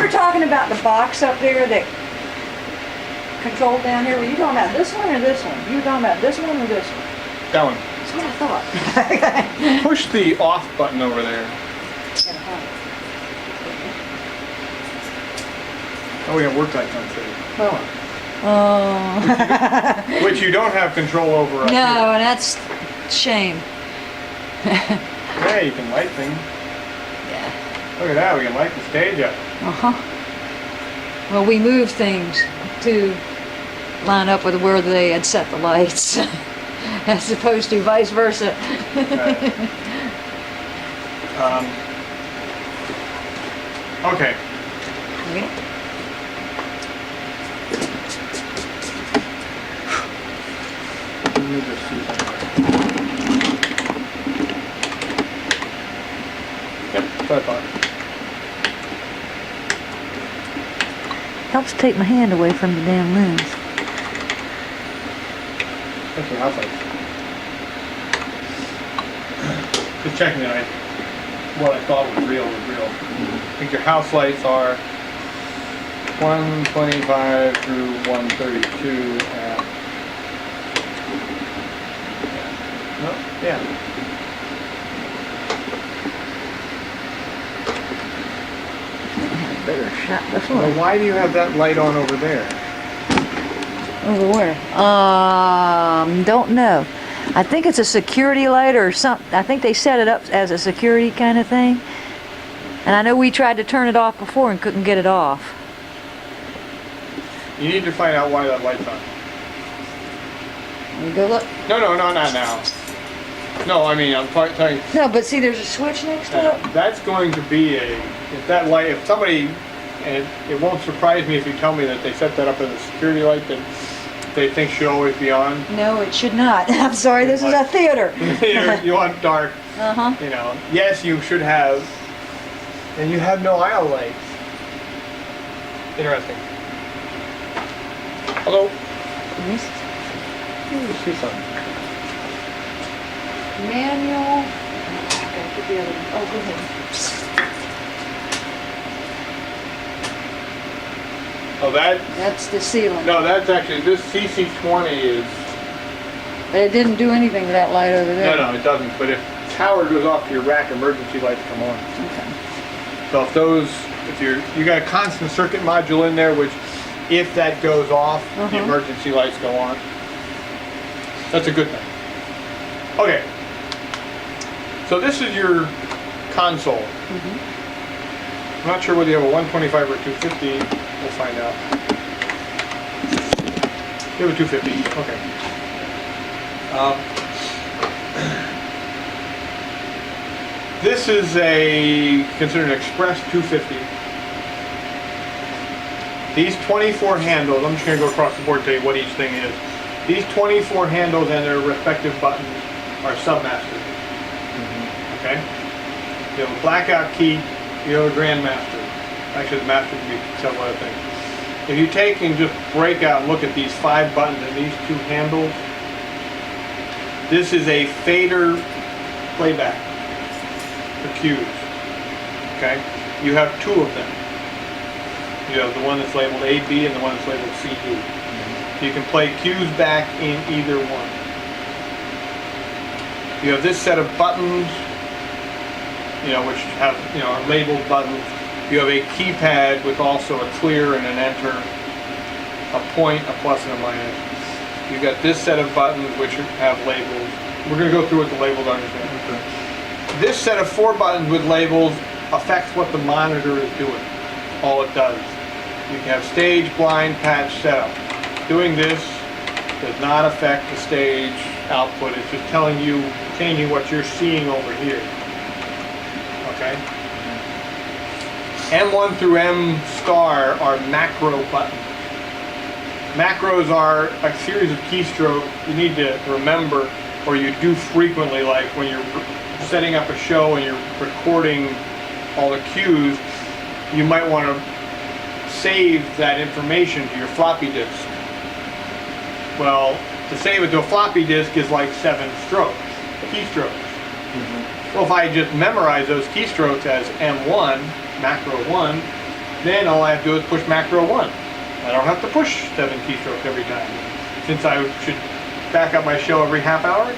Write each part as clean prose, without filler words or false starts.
were talking about the box up there that controlled down here. Were you talking about this one or this one? You were talking about this one or this one? That one. That's what I thought. Push the off button over there. Oh, we have work lights on today. Oh. Which you don't have control over up No, here. and that's shame. Yeah, you can light things. Yeah. Look at that, we can light the stage up. Uh-huh. Well, we moved things to line up with where they had set the lights, as opposed to vice versa. Right. Okay. Okay. Let me just see something. Yep, that's what I thought. Helps take my hand away from the damn lens. That's your house lights. Just checking that what I thought was real was real. I think your house lights are 125 through 132 at... No? Yeah. Better shot this Well, one. why do you have that light on over there? Over where? Don't know. I think it's a security light or something. I think they set it up as a security kind of thing. And I know we tried to turn it off before and couldn't get it off. You need to find out why that light's on. Let me go look. No, not now. No, I mean, I'm telling you. No, but see, there's a switch next to it. That's going to be if that light, if somebody, and it won't surprise me if you tell me that they set that up as a security light that they think should always be on. No, it should not. I'm sorry, this is a theater. You want dark. Uh-huh. You know, yes, you should have, and you have no aisle lights. Interesting. Hello? Let me see something. Manual. Okay, put the other one. Oh, go ahead. Oh, That's the ceiling. no, that's actually, this CC20 is, But it didn't do anything with that light over there. no, it doesn't, but if power goes off to your rack, emergency lights come on. Okay. So if you got a constant circuit module in there, which if that goes off, the emergency lights go on. That's a good thing. Okay. So this is your console. I'm not sure whether you have a 125 or a 250. We'll find out. You have a 250. Okay. This is considered an Express 250. These 24 handles, I'm just going to go across the board and tell you what each thing is. These 24 handles and their respective buttons are submasters. Okay? You have a blackout key, you have a grandmaster. Actually, the master can be several other things. If you take and just break out and look at these 5 buttons and these 2 handles, this is a fader playback for cues. Okay? You have 2 of them. You have the one that's labeled A, B, and the one that's labeled C, D. You can play cues back in either one. You have this set of buttons, which have, are labeled buttons. You have a keypad with also a clear and an enter, a point, a plus, and a minus. You've got this set of buttons which have labels. We're going to go through what the labels are in a minute. This set of 4 buttons with labels affects what the monitor is doing. All it does. You can have stage, blind, patch, setup. Doing this does not affect the stage output. It's just telling you, changing what you're seeing over here. Okay? M1 through M star are macro buttons. Macros are a series of keystrokes you need to remember, or you do frequently, like when you're setting up a show and you're recording all the cues, you might want to save that information to your floppy disk. Well, to save it to a floppy disk is like 7 strokes, keystrokes. Well, if I just memorize those keystrokes as M1, macro 1, then all I have to do is push macro 1. I don't have to push 7 keystrokes every time. Since I should back up my show every half hour,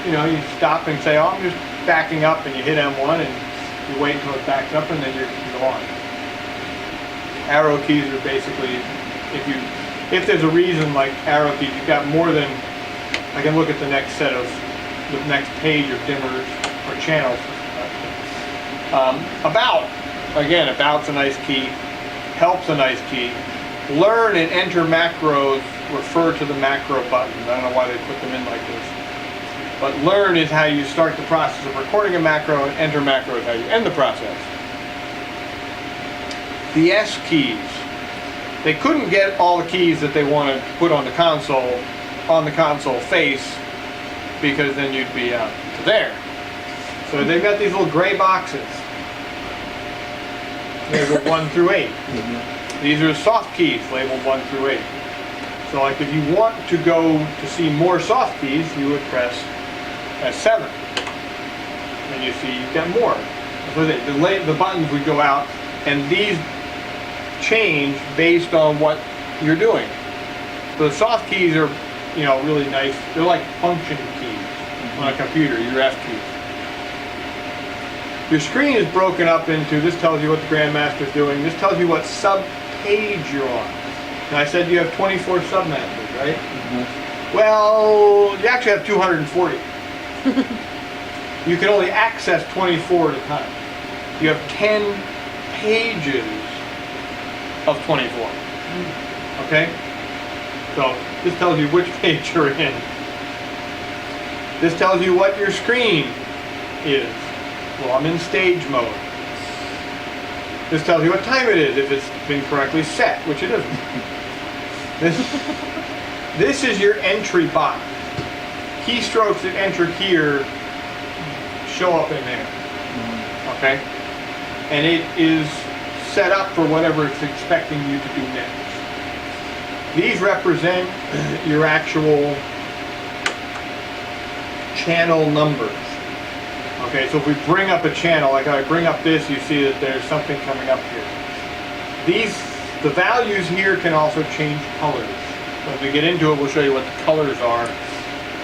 you know, you stop and say, oh, I'm just backing up, and you hit M1 and you wait until it backs up and then you go on. Arrow keys are basically, if there's a reason like arrow keys, you've got more than, I can look at the next page of dimmers or channels. About's a nice key, help's a nice key. Learn and enter macros refer to the macro buttons. I don't know why they put them in like this. But learn is how you start the process of recording a macro, and enter macro is how you end the process. The S keys. They couldn't get all the keys that they wanted to put on the console face, because then you'd be there. So they've got these little gray boxes. There's a 1 through 8. These are soft keys labeled 1 through 8. So like if you want to go to see more soft keys, you would press S7. And you see you've got more. So the buttons would go out, and these change based on what you're doing. So the soft keys are, you know, really nice. They're like function keys on a computer, your F keys. Your screen is broken up into, this tells you what the Grandmaster's doing, this tells you what sub-page you're on. And I said you have 24 submasters, right? Well, you actually have 240. You can only access 24 at a time. You have 10 pages of 24. Okay? So this tells you which page you're in. This tells you what your screen is. Well, I'm in stage mode. This tells you what time it is if it's been correctly set, which it isn't. This is your entry box. Keystrokes that enter here show up in there. Okay? And it is set up for whatever it's expecting you to do next. These represent your actual channel numbers. Okay, so if we bring up a channel, like I bring up this, you see that there's something coming up here. The values here can also change colors. So as we get into it, we'll show you what the colors are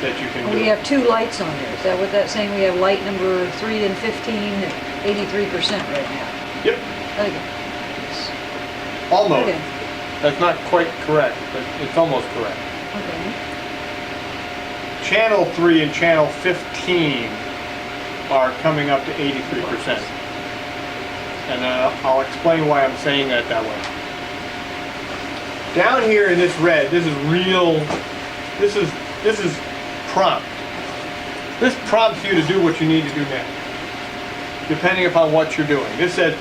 that you can do. We have 2 lights on there. Is that what that's saying? We have light number 3 and 15 at 83% right now. Yep. Okay. Almost. Okay. That's not quite correct, but it's almost correct. Okay. Channel 3 and channel 15 are coming up to 83%. And I'll explain why I'm saying that way. Down here in this red, this is prompt. This prompts you to do what you need to do next, depending upon what you're doing. This says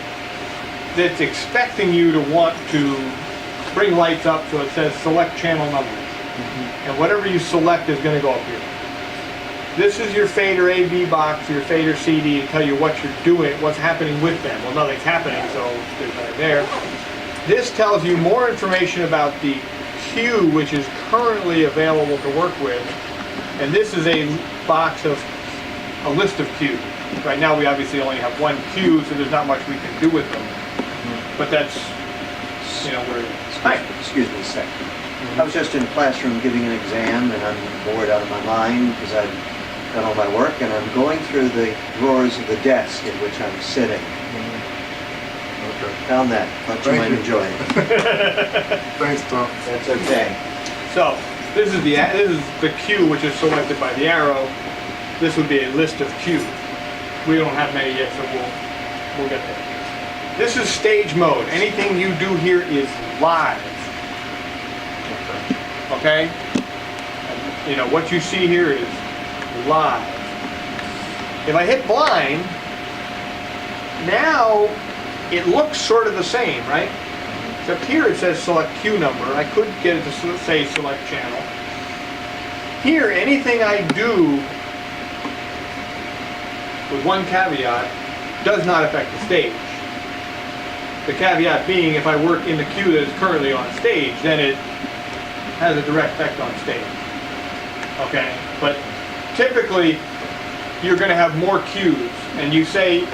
it's expecting you to want to bring lights up, so it says select channel numbers. And whatever you select is going to go up here. This is your fader AB box, your fader CD, to tell you what you're doing, what's happening with them. Well, nothing's happening, so there's nothing there. This tells you more information about the cue, which is currently available to work with. And this is a box of a list of cues. Right now we obviously only have 1 cue, so there's not much we can do with them. But that's, you know, where it is. Hi. Excuse me a second. I was just in a classroom giving an exam, and I'm bored out of my mind because I've done all my work, and I'm going through the drawers of the desk at which I'm sitting. Okay. Found that. Thought you might enjoy it. Thanks, Tom. That's okay. So this is the cue, which is selected by the arrow. This would be a list of cues. We don't have many yet, so we'll get there. This is stage mode. Anything you do here is live. Okay? And, you know, what you see here is live. If I hit blind, now it looks sort of the same, right? Except here it says select cue number. I could get it to say select channel. Here, anything I do, with one caveat, does not affect the stage. The caveat being, if I work in the cue that is currently on stage, then it has a direct effect on stage. Okay? But typically, you're going to have more cues, and you say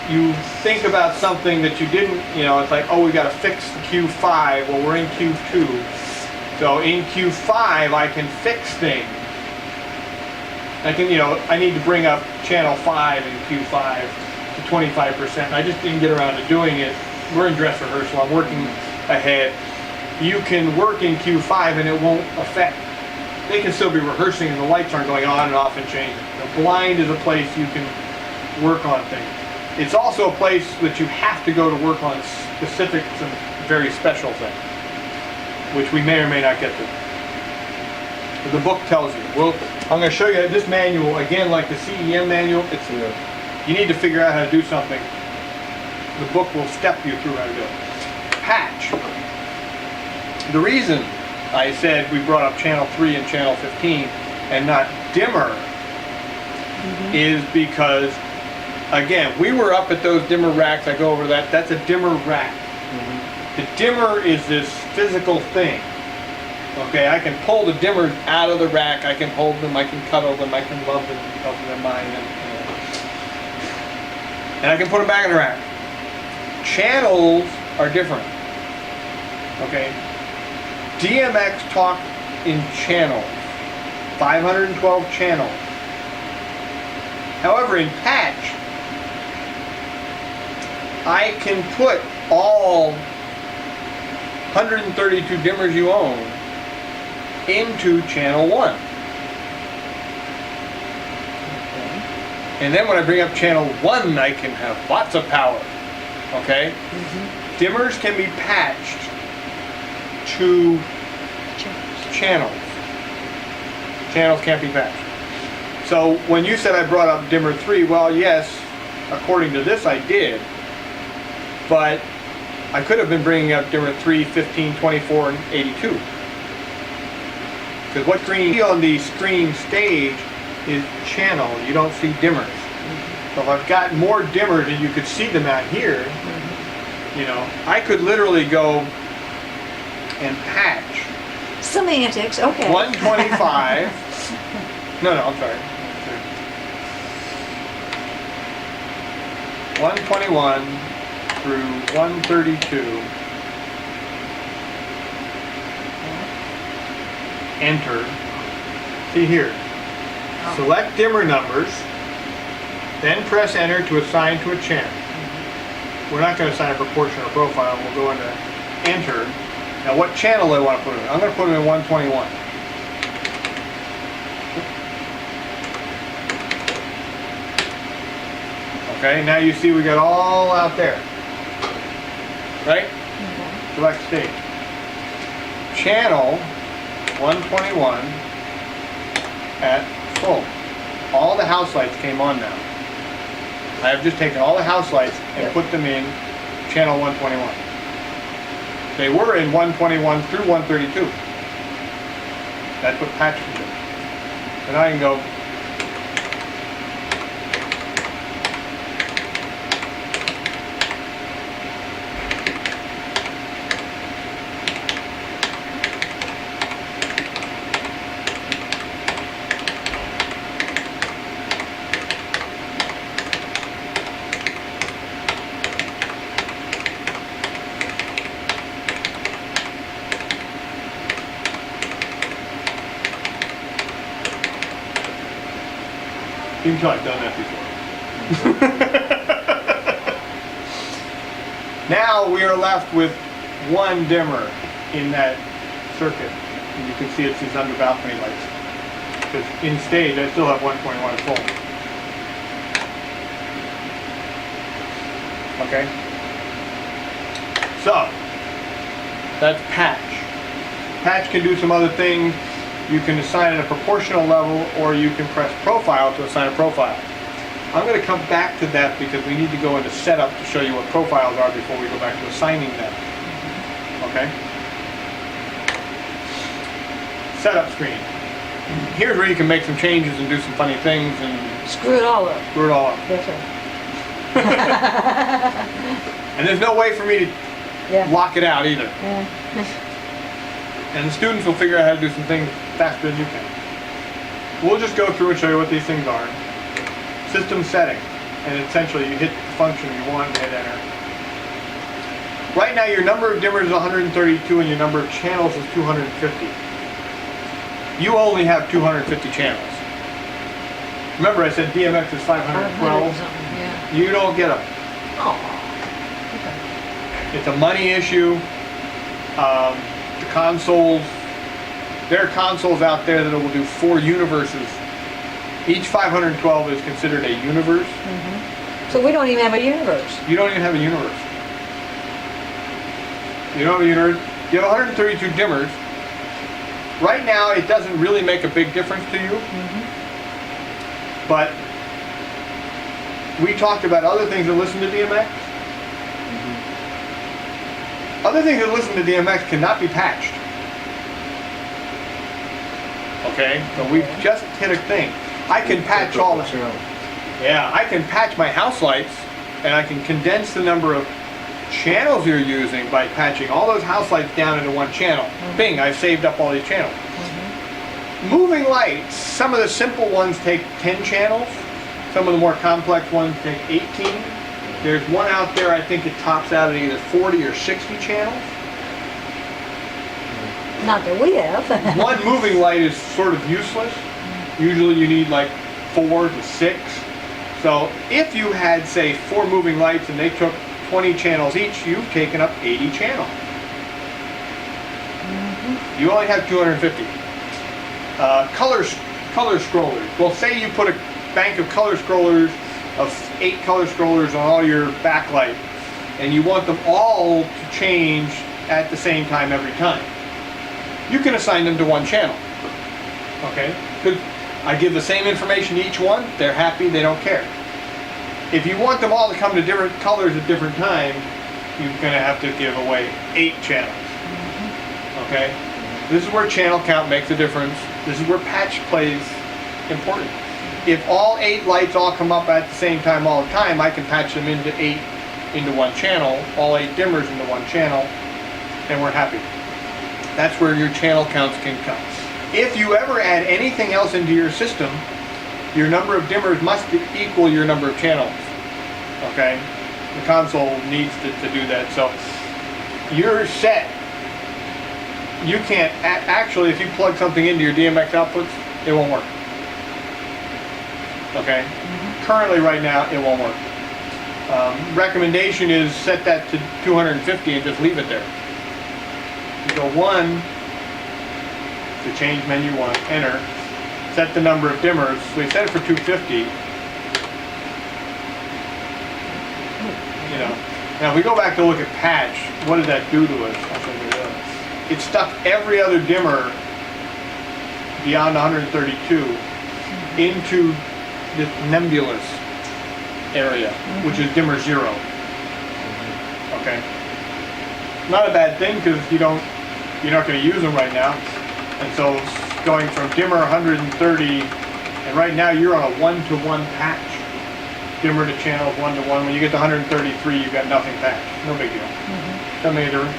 you think about something that you didn't, it's like, oh, we got to fix the Q5. Well, we're in Q2. So in Q5, I can fix things. I can, I need to bring up channel 5 in Q5 to 25%. I just didn't get around to doing it. We're in dress rehearsal. I'm working ahead. You can work in Q5 and it won't affect. They can still be rehearsing and the lights aren't going on and off and changing. The blind is a place you can work on things. It's also a place that you have to go to work on specific and very special things, which we may or may not get to. But the book tells you. I'm going to show you this manual, again, like the CEM manual. You need to figure out how to do something. The book will step you through how to do it. Patch. The reason I said we brought up channel 3 and channel 15 and not dimmer is because, again, we were up at those dimmer racks. I go over that. That's a dimmer rack. The dimmer is this physical thing. Okay, I can pull the dimmers out of the rack. I can hold them. I can cuddle them. I can love them because of their mind. And I can put them back in the rack. Channels are different. Okay, DMX talked in channels, 512 channels. However, in patch, I can put all 132 dimmers you own into channel 1. And then when I bring up channel 1, I can have lots of power. Okay? Dimmers can be patched to channels. Channels can't be patched. So when you said I brought up dimmer 3, well, yes, according to this I did. But I could have been bringing up dimmer 3, 15, 24, and 82. Because what screen you see on the screen stage is channel. You don't see dimmers. So if I've got more dimmers and you could see them out here, I could literally go and patch. Semantics, okay. 125. No, I'm sorry. 121 through 132. Enter. See here. Select dimmer numbers, then press enter to assign to a channel. We're not going to assign a proportion or profile. We'll go into enter. Now what channel do I want to put them in? I'm going to put them in 121. Okay, now you see we got all out there. Right? Select stage. Channel 121 at full. All the house lights came on now. I have just taken all the house lights and put them in channel 121. They were in 121 through 132. That's what patch can do. And I can go you can tell I've done that before. Now we are left with one dimmer in that circuit. And you can see it's these under balcony lights. Because in stage I still have 121 at full. Okay? So, that's patch. Patch can do some other things. You can assign it a proportional level, or you can press profile to assign a profile. I'm going to come back to that because we need to go into setup to show you what profiles are before we go back to assigning them. Okay? Setup screen. Here's where you can make some changes and do some funny things and Screw it all up. screw it all up. That's right. And there's no way for me to lock it out either. Yeah. And the students will figure out how to do some things faster than you can. We'll just go through and show you what these things are. System setting. and essentially you hit the function you want and hit enter. Right now your number of dimmers is 132 and your number of channels is 250. You only have 250 channels. Remember I said DMX is 512? Yeah. You don't get them. Oh. It's a money issue. The consoles, there are consoles out there that will do 4 universes. Each 512 is considered a universe. So we don't even have a universe. You don't even have a universe. You don't have a universe. You have 132 dimmers. Right now, it doesn't really make a big difference to you. But we talked about other things that listen to DMX. Other things that listen to DMX cannot be patched. Okay? So we just hit a thing. I can patch all the... Yeah, I can patch my house lights, and I can condense the number of channels you're using by patching all those house lights down into one channel. Bing, I've saved up all these channels. Moving lights, some of the simple ones take 10 channels. Some of the more complex ones take 18. There's one out there, I think it tops out at either 40 or 60 channels. Not that we have. One moving light is sort of useless. Usually you need like 4 to 6. So if you had, say, 4 moving lights and they took 20 channels each, you've taken up 80 channels. You only have 250. Color scrollers. Well, say you put a bank of color scrollers, of 8 color scrollers on all your backlight, and you want them all to change at the same time every time. You can assign them to one channel. Okay? Because I give the same information to each one, they're happy, they don't care. If you want them all to come to different colors at different times, you're going to have to give away 8 channels. Okay? This is where channel count makes a difference. This is where patch plays important. If all 8 lights all come up at the same time all the time, I can patch them into 8 into one channel, all 8 dimmers into one channel, and we're happy. That's where your channel counts can come. If you ever add anything else into your system, your number of dimmers must equal your number of channels. Okay? The console needs to do that. So you're set. You can't, actually, if you plug something into your DMX outputs, it won't work. Okay? Currently, right now, it won't work. Recommendation is set that to 250 and just leave it there. You go 1, to change menu 1, enter, set the number of dimmers. So we set it for 250. You know. Now, if we go back to look at patch, what did that do to us? I'll show you that. It stuck every other dimmer beyond 132 into this nebulous area, which is dimmer 0. Okay. Not a bad thing because you're not going to use them right now. And so going from dimmer 130, and right now you're on a 1-to-1 patch. Dimmer to channels 1-to-1. When you get to 133, you've got nothing patched. No big deal. Doesn't make a difference.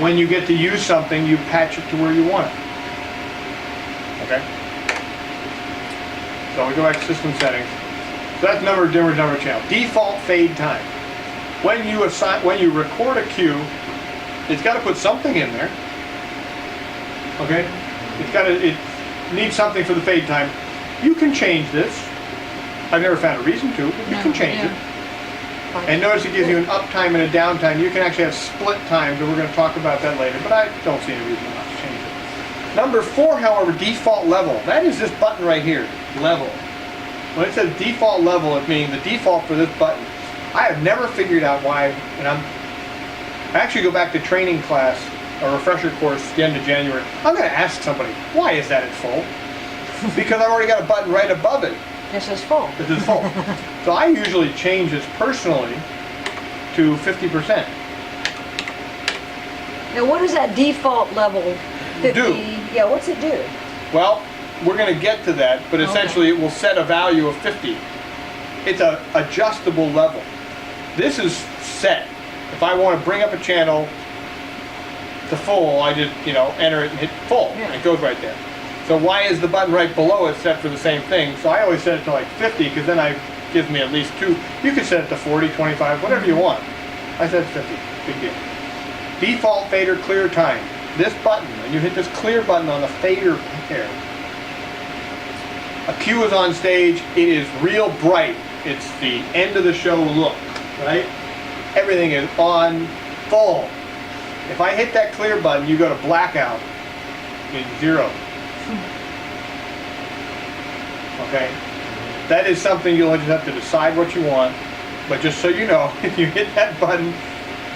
When you get to use something, you patch it to where you want it. Okay? So we go back to system settings. So that's number of dimmers, number of channels. Default fade time. When you record a cue, it's got to put something in there. Okay? It needs something for the fade time. You can change this. I've never found a reason to, but you can change it. And notice it gives you an uptime and a downtime. You can actually have split times, and we're going to talk about that later, but I don't see any reason not to change it. Number 4, however, default level. That is this button right here, level. When it says default level, it means the default for this button. I have never figured out why, and I actually go back to training class, a refresher course at the end of January. I'm going to ask somebody, why is that at full? Because I've already got a button right above it. This is full. This is full. So I usually change this personally to 50%. Now what does that default level 50? Do. Yeah, what's it do? Well, we're going to get to that, but essentially it will set a value of 50. It's an adjustable level. This is set. If I want to bring up a channel to full, I just, enter it and hit full. Yeah. And it goes right there. So why is the button right below it set for the same thing? So I always set it to like 50 because then I gives me at least 2. You can set it to 40, 25, whatever you want. I said 50, big deal. Default fader clear time. This button, when you hit this clear button on the fader pair, a cue is on stage, it is real bright. It's the end of the show look, right? Everything is on full. If I hit that clear button, you go to blackout in 0. Okay? That is something you'll just have to decide what you want, but just so you know, if you hit that button,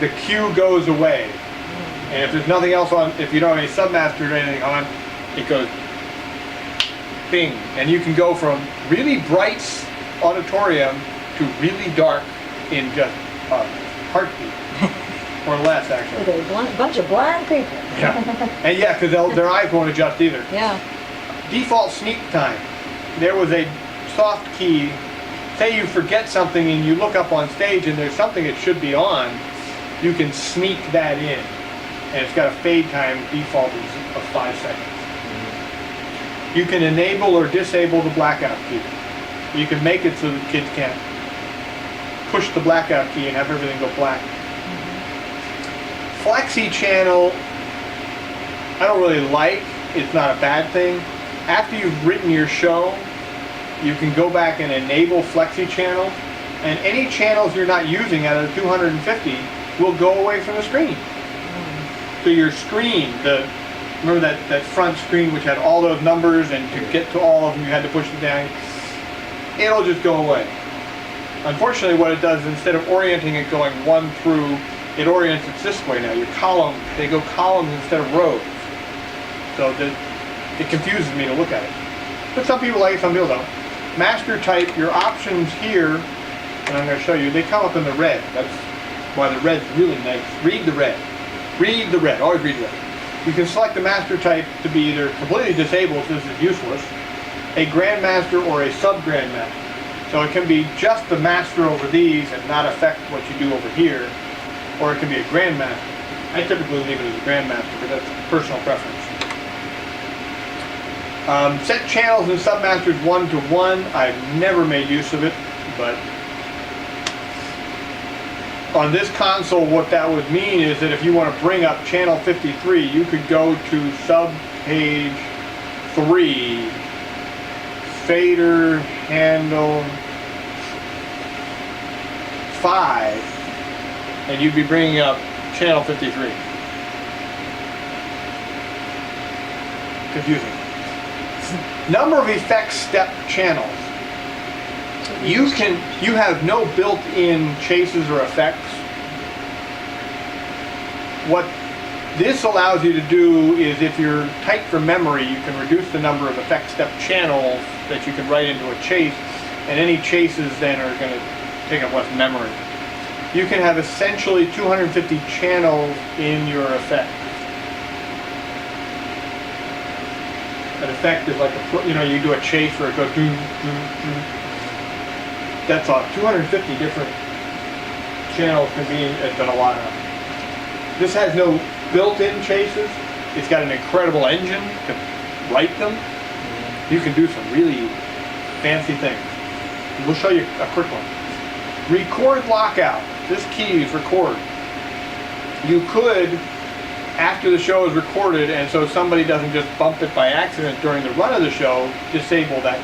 the cue goes away. And if there's nothing else on, if you don't have any submaster or anything on, it goes bing. And you can go from really bright auditorium to really dark in just a heartbeat. Or less, actually. With a bunch of blind people. Yeah. And yeah, because their eyes won't adjust either. Yeah. Default sneak time. There was a soft key. Say you forget something and you look up on stage and there's something that should be on, you can sneak that in. And it's got a fade time default of 5 seconds. You can enable or disable the blackout key. You can make it so that kids can't push the blackout key and have everything go black. Flexi channel, I don't really like. It's not a bad thing. After you've written your show, you can go back and enable flexi channel, and any channels you're not using out of the 250 will go away from the screen. So your screen, remember that front screen which had all those numbers, and to get to all of them you had to push it down, it'll just go away. Unfortunately, what it does, instead of orienting it going 1 through, it orients it this way now. Your column, they go columns instead of rows. So it confuses me to look at it. But some people like it, some people don't. Master type, your options here, and I'm going to show you, they come up in the red. That's why the red's really nice. Read the red. Read the red. Always read the red. You can select the master type to be either completely disabled, so this is useless, a grandmaster or a sub-grandmaster. So it can be just the master over these and not affect what you do over here, or it can be a grandmaster. I typically leave it as a grandmaster, but that's personal preference. Set channels and submasters 1 to 1. I've never made use of it, but on this console, what that would mean is that if you want to bring up channel 53, you could go to sub page 3, fader handle 5, and you'd be bringing up channel 53. Confusing. Number of effects step channels. You have no built-in chases or effects. What this allows you to do is, if you're tight for memory, you can reduce the number of effect step channels that you can write into a chase, and any chases then are going to take up less memory. You can have essentially 250 channels in your effect. An effect is like you do a chase where it goes doom, doom, doom. That's all. 250 different channels can be done a lot of. This has no built-in chases. It's got an incredible engine to write them. You can do some really fancy things. We'll show you a quick one. Record lockout. This key is record. You could, after the show is recorded, and so somebody doesn't just bump it by accident during the run of the show, disable that,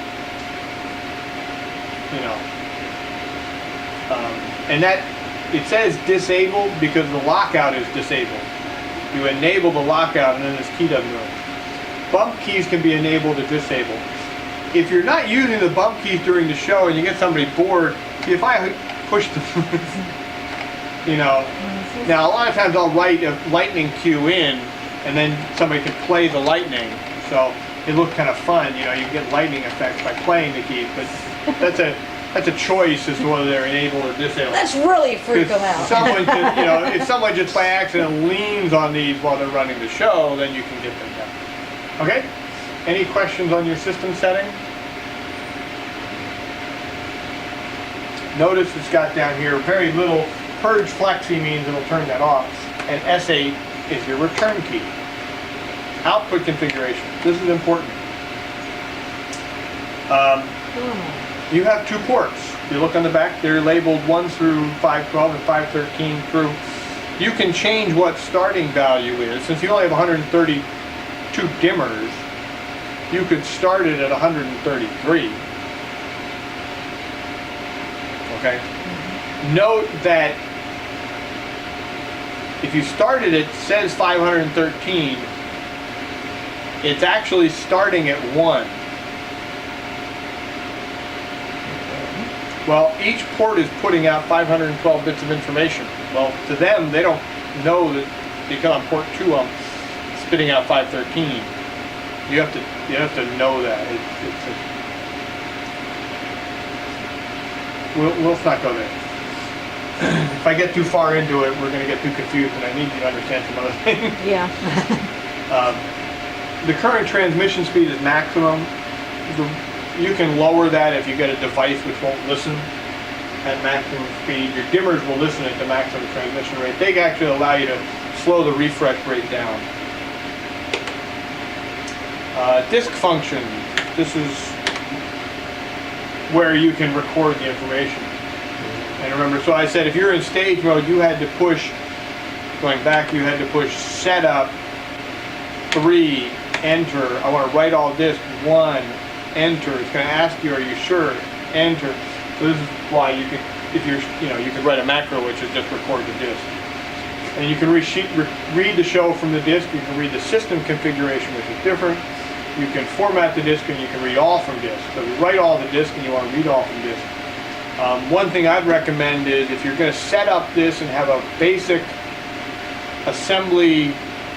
and that, it says disabled because the lockout is disabled. You enable the lockout and then this key doesn't go. Bump keys can be enabled or disabled. If you're not using the bump keys during the show and you get somebody bored, if I push the, now a lot of times I'll write a lightning cue in and then somebody can play the lightning. So it looks kind of fun, you get lightning effects by playing the keys, but that's a choice as to whether they're enabled or disabled. Let's really freak them out. Someone can, if someone just by accident leans on these while they're running the show, then you can get them down. Okay? Any questions on your system setting? Notice it's got down here very little. Purge flexi means it'll turn that off. And S8 is your return key. Output configuration. This is important. You have 2 ports. If you look on the back, they're labeled 1 through 512 and 513 through. You can change what starting value is. Since you only have 132 dimmers, you could start it at 133. Okay? Note that if you started it says 513, it's actually starting at 1. Well, each port is putting out 512 bits of information. Well, to them, they don't know that because on port 2 I'm spitting out 513. You have to know that. We'll not go there. If I get too far into it, we're going to get too confused, and I need you to understand some other things. Yeah. The current transmission speed is maximum. You can lower that if you get a device which won't listen at maximum speed. Your dimmers will listen at the maximum transmission rate. They actually allow you to slow the refresh rate down. Disk function. This is where you can record the information. And remember, so I said if you're in stage mode, you had to push, going back, you had to push setup, 3, enter. I want to write all disk, 1, enter. It's going to ask you, are you sure? Enter. So this is why you can, if you're, you can write a macro which is just record the disk. And you can read the show from the disk. You can read the system configuration, which is different. You can format the disk and you can read all from disk. So you write all the disk and you want to read all from disk. One thing I'd recommend is if you're going to set up this and have a basic assembly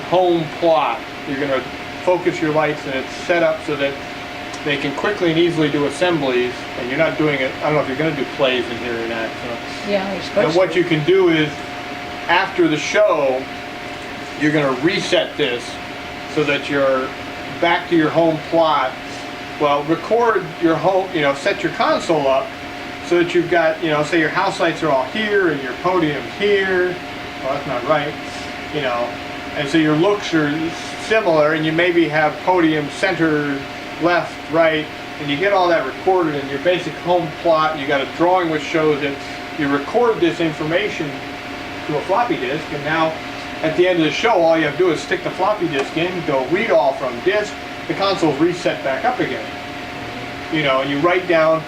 home plot, you're going to focus your lights and it's set up so that they can quickly and easily do assemblies, and you're not doing it. I don't know if you're going to do plays in here or not. So. Yeah, you're supposed And what you can do is, after the show, you're going to reset this so that you're back to your home plot. Well, record your home, set your console up so that you've got, say your house lights are all here and your podium's here. Well, that's not right, and so your looks are similar, and you maybe have podium center, left, right, and you get all that recorded in your basic home plot, and you got a drawing which shows that you record this information to a floppy disk, and now at the end of the show all you have to do is stick the floppy disk in, go read all from disk, the console's reset back up again. And you write down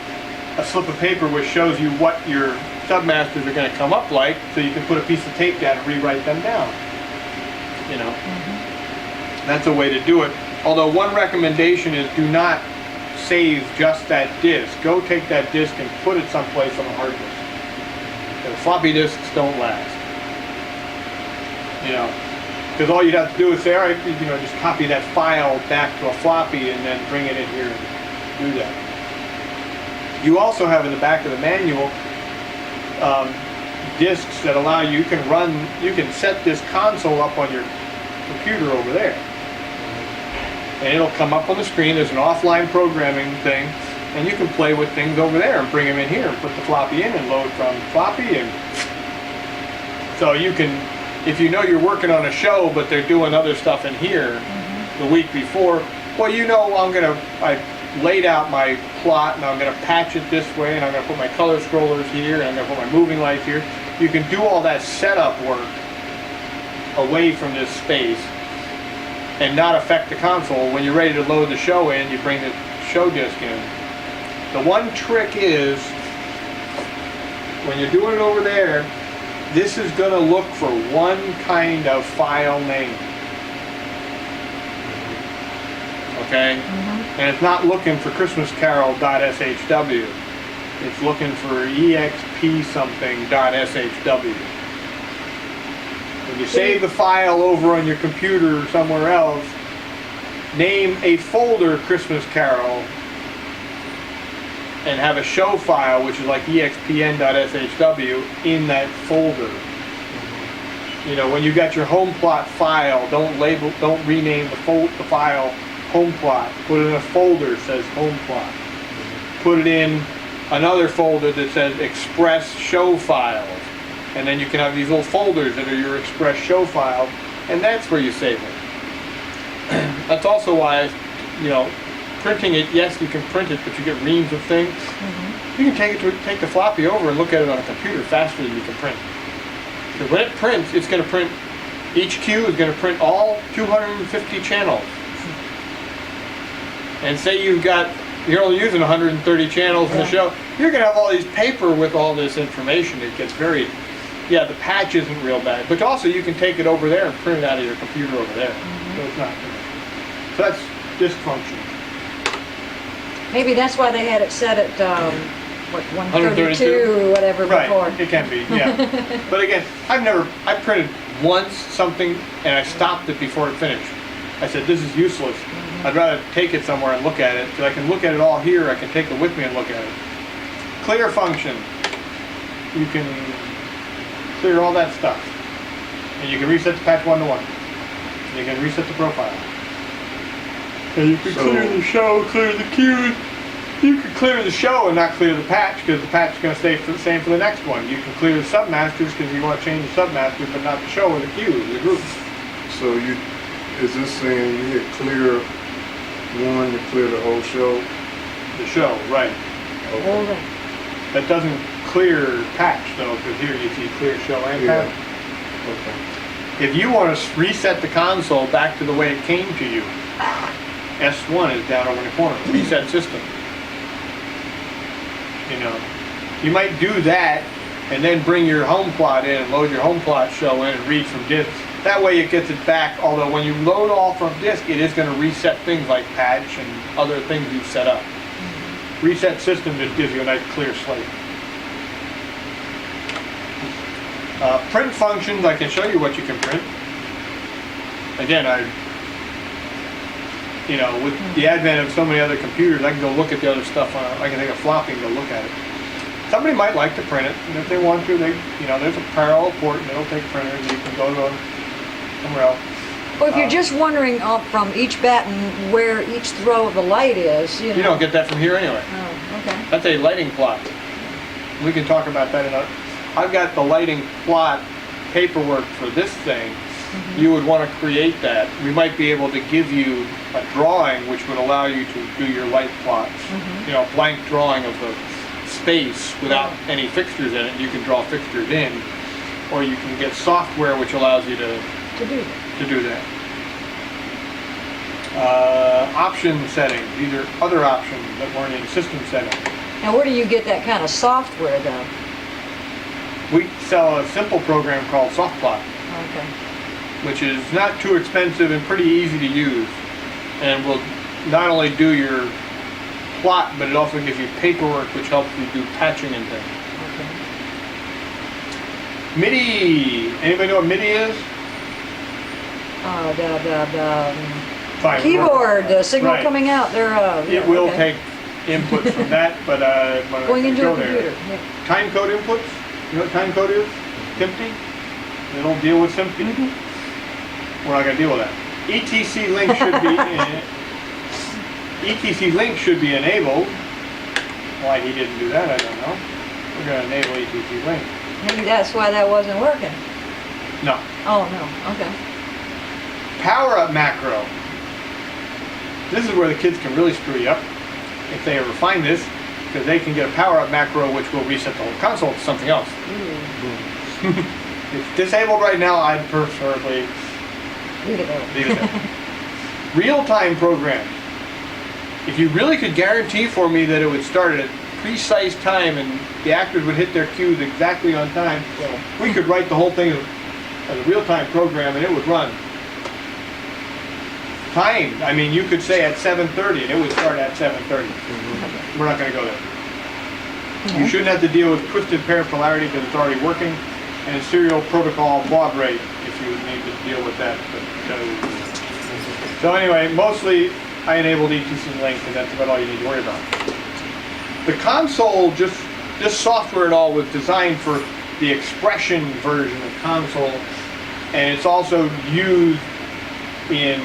a slip of paper which shows you what your submasters are going to come up like, so you can put a piece of tape down and rewrite them down. That's a way to do it. Although one recommendation is do not save just that disk. Go take that disk and put it someplace on a hard disk. The floppy disks don't last. Because all you'd have to do is say, all right, just copy that file back to a floppy and then bring it in here and do that. You also have in the back of the manual disks that allow you can set this console up on your computer over there. And it'll come up on the screen. There's an offline programming thing, and you can play with things over there and bring them in here and put the floppy in and load from floppy. And so you can, if you're working on a show but they're doing other stuff in here the week before, well, I laid out my plot and I'm going to patch it this way, and I'm going to put my color scrollers here, and I'm going to put my moving lights here. You can do all that setup work away from this space and not affect the console. When you're ready to load the show in, you bring the show disk in. The one trick is, when you're doing it over there, this is going to look for one kind of file name. Okay? And it's not looking for christmascarol.shw. It's looking for exp something.shw. When you save the file over on your computer or somewhere else, name a folder Christmas Carol and have a show file which is like expn.shw in that folder. When you got your home plot file, don't rename the file home plot. Put it in a folder that says home plot. Put it in another folder that says express show files. And then you can have these little folders that are your express show files, and that's where you save it. That's also why, printing it, yes, you can print it, but you get reams of things. You can take the floppy over and look at it on a computer faster than you can print. Because when it prints, it's going to print, each cue is going to print all 250 channels. And say you're only using 130 channels in the show, you're going to have all these paper with all this information. It gets very, yeah, the patch isn't real bad. But also you can take it over there and print it out of your computer over there. So it's not, so that's dysfunction. Maybe that's why they had it set at, what, 132? 132 or whatever before. Right, it can be, yeah. But again, I printed once something and I stopped it before it finished. I said, this is useless. I'd rather take it somewhere and look at it, because I can look at it all here, I can take it with me and look at it. Clear function. You can clear all that stuff. And you can reset the patch 1 to 1. You can reset the profile. And you can clear the show, clear the cues. You can clear the show and not clear the patch, because the patch is going to stay the same for the next one. You can clear the submasters because you want to change the submasters, but not the show or the cues, the group. So is this saying you hit clear one to clear the whole show? The show, right. Hold on. That doesn't clear patch though, because here you see clear show and patch. Okay. If you want to reset the console back to the way it came to you, S1 is down over in the corner, reset system. You know, you might do that and then bring your home plot in and load your home plot show in and read from disk. That way it gets it back, although when you load all from disk, it is going to reset things like patch and other things you've set up. Reset system just gives you a nice clear slate. Print functions, I can show you what you can print. Again, with the advent of so many other computers, I can go look at the other stuff I can take a floppy and go look at it. Somebody might like to print it, and if they want to, there's a parallel port and it'll take printers, and you can go to somewhere else. Well, if you're just wondering from each batten where each throw of the light is, You don't get that from here anyway. Oh, okay. That's a lighting plot. We can talk about that I've got the lighting plot paperwork for this thing. You would want to create that. We might be able to give you a drawing which would allow you to do your light plots. Blank drawing of the space without any fixtures in it. You can draw fixtures in, or you can get software which allows you to do that. Option settings. These are other options that weren't in system settings. Now, where do you get that kind of software, though? We sell a simple program called SoftPlot, Okay. which is not too expensive and pretty easy to use, and will not only do your plot, but it also gives you paperwork which helps you do patching and things. Okay. MIDI. Anybody know what MIDI is? Fine. Keyboard, the signal Right. coming out. It will take inputs from that, but when Going I into go a computer. there. Yeah. Time code inputs. You know what time code is? SMPTE. It'll deal with SMPTE. We're not going to deal with that. ETC link should be ETC link should be enabled. Why he didn't do that, I don't know. We're going to enable ETC link. Maybe that's why that wasn't working. No. Oh, no. Okay. Power up macro. This is where the kids can really screw you up if they ever find this, because they can get a power up macro which will reset the whole console to something else. It's disabled right now. I'd preferably Leave it there. leave it there. Real-time program. If you really could guarantee for me that it would start at a precise time and the actors would hit their cues exactly on time, we could write the whole thing as a real-time program and it would run. Time, I mean, you could say at 7:30 and it would start at 7:30. We're not going to go there. You shouldn't have to deal with twisted pair polarity because it's already working, and serial protocol baud rate if you need to deal with that. So anyway, mostly I enabled ETC link, and that's about all you need to worry about. The console, this software and all was designed for the expression version of console, and it's also used in,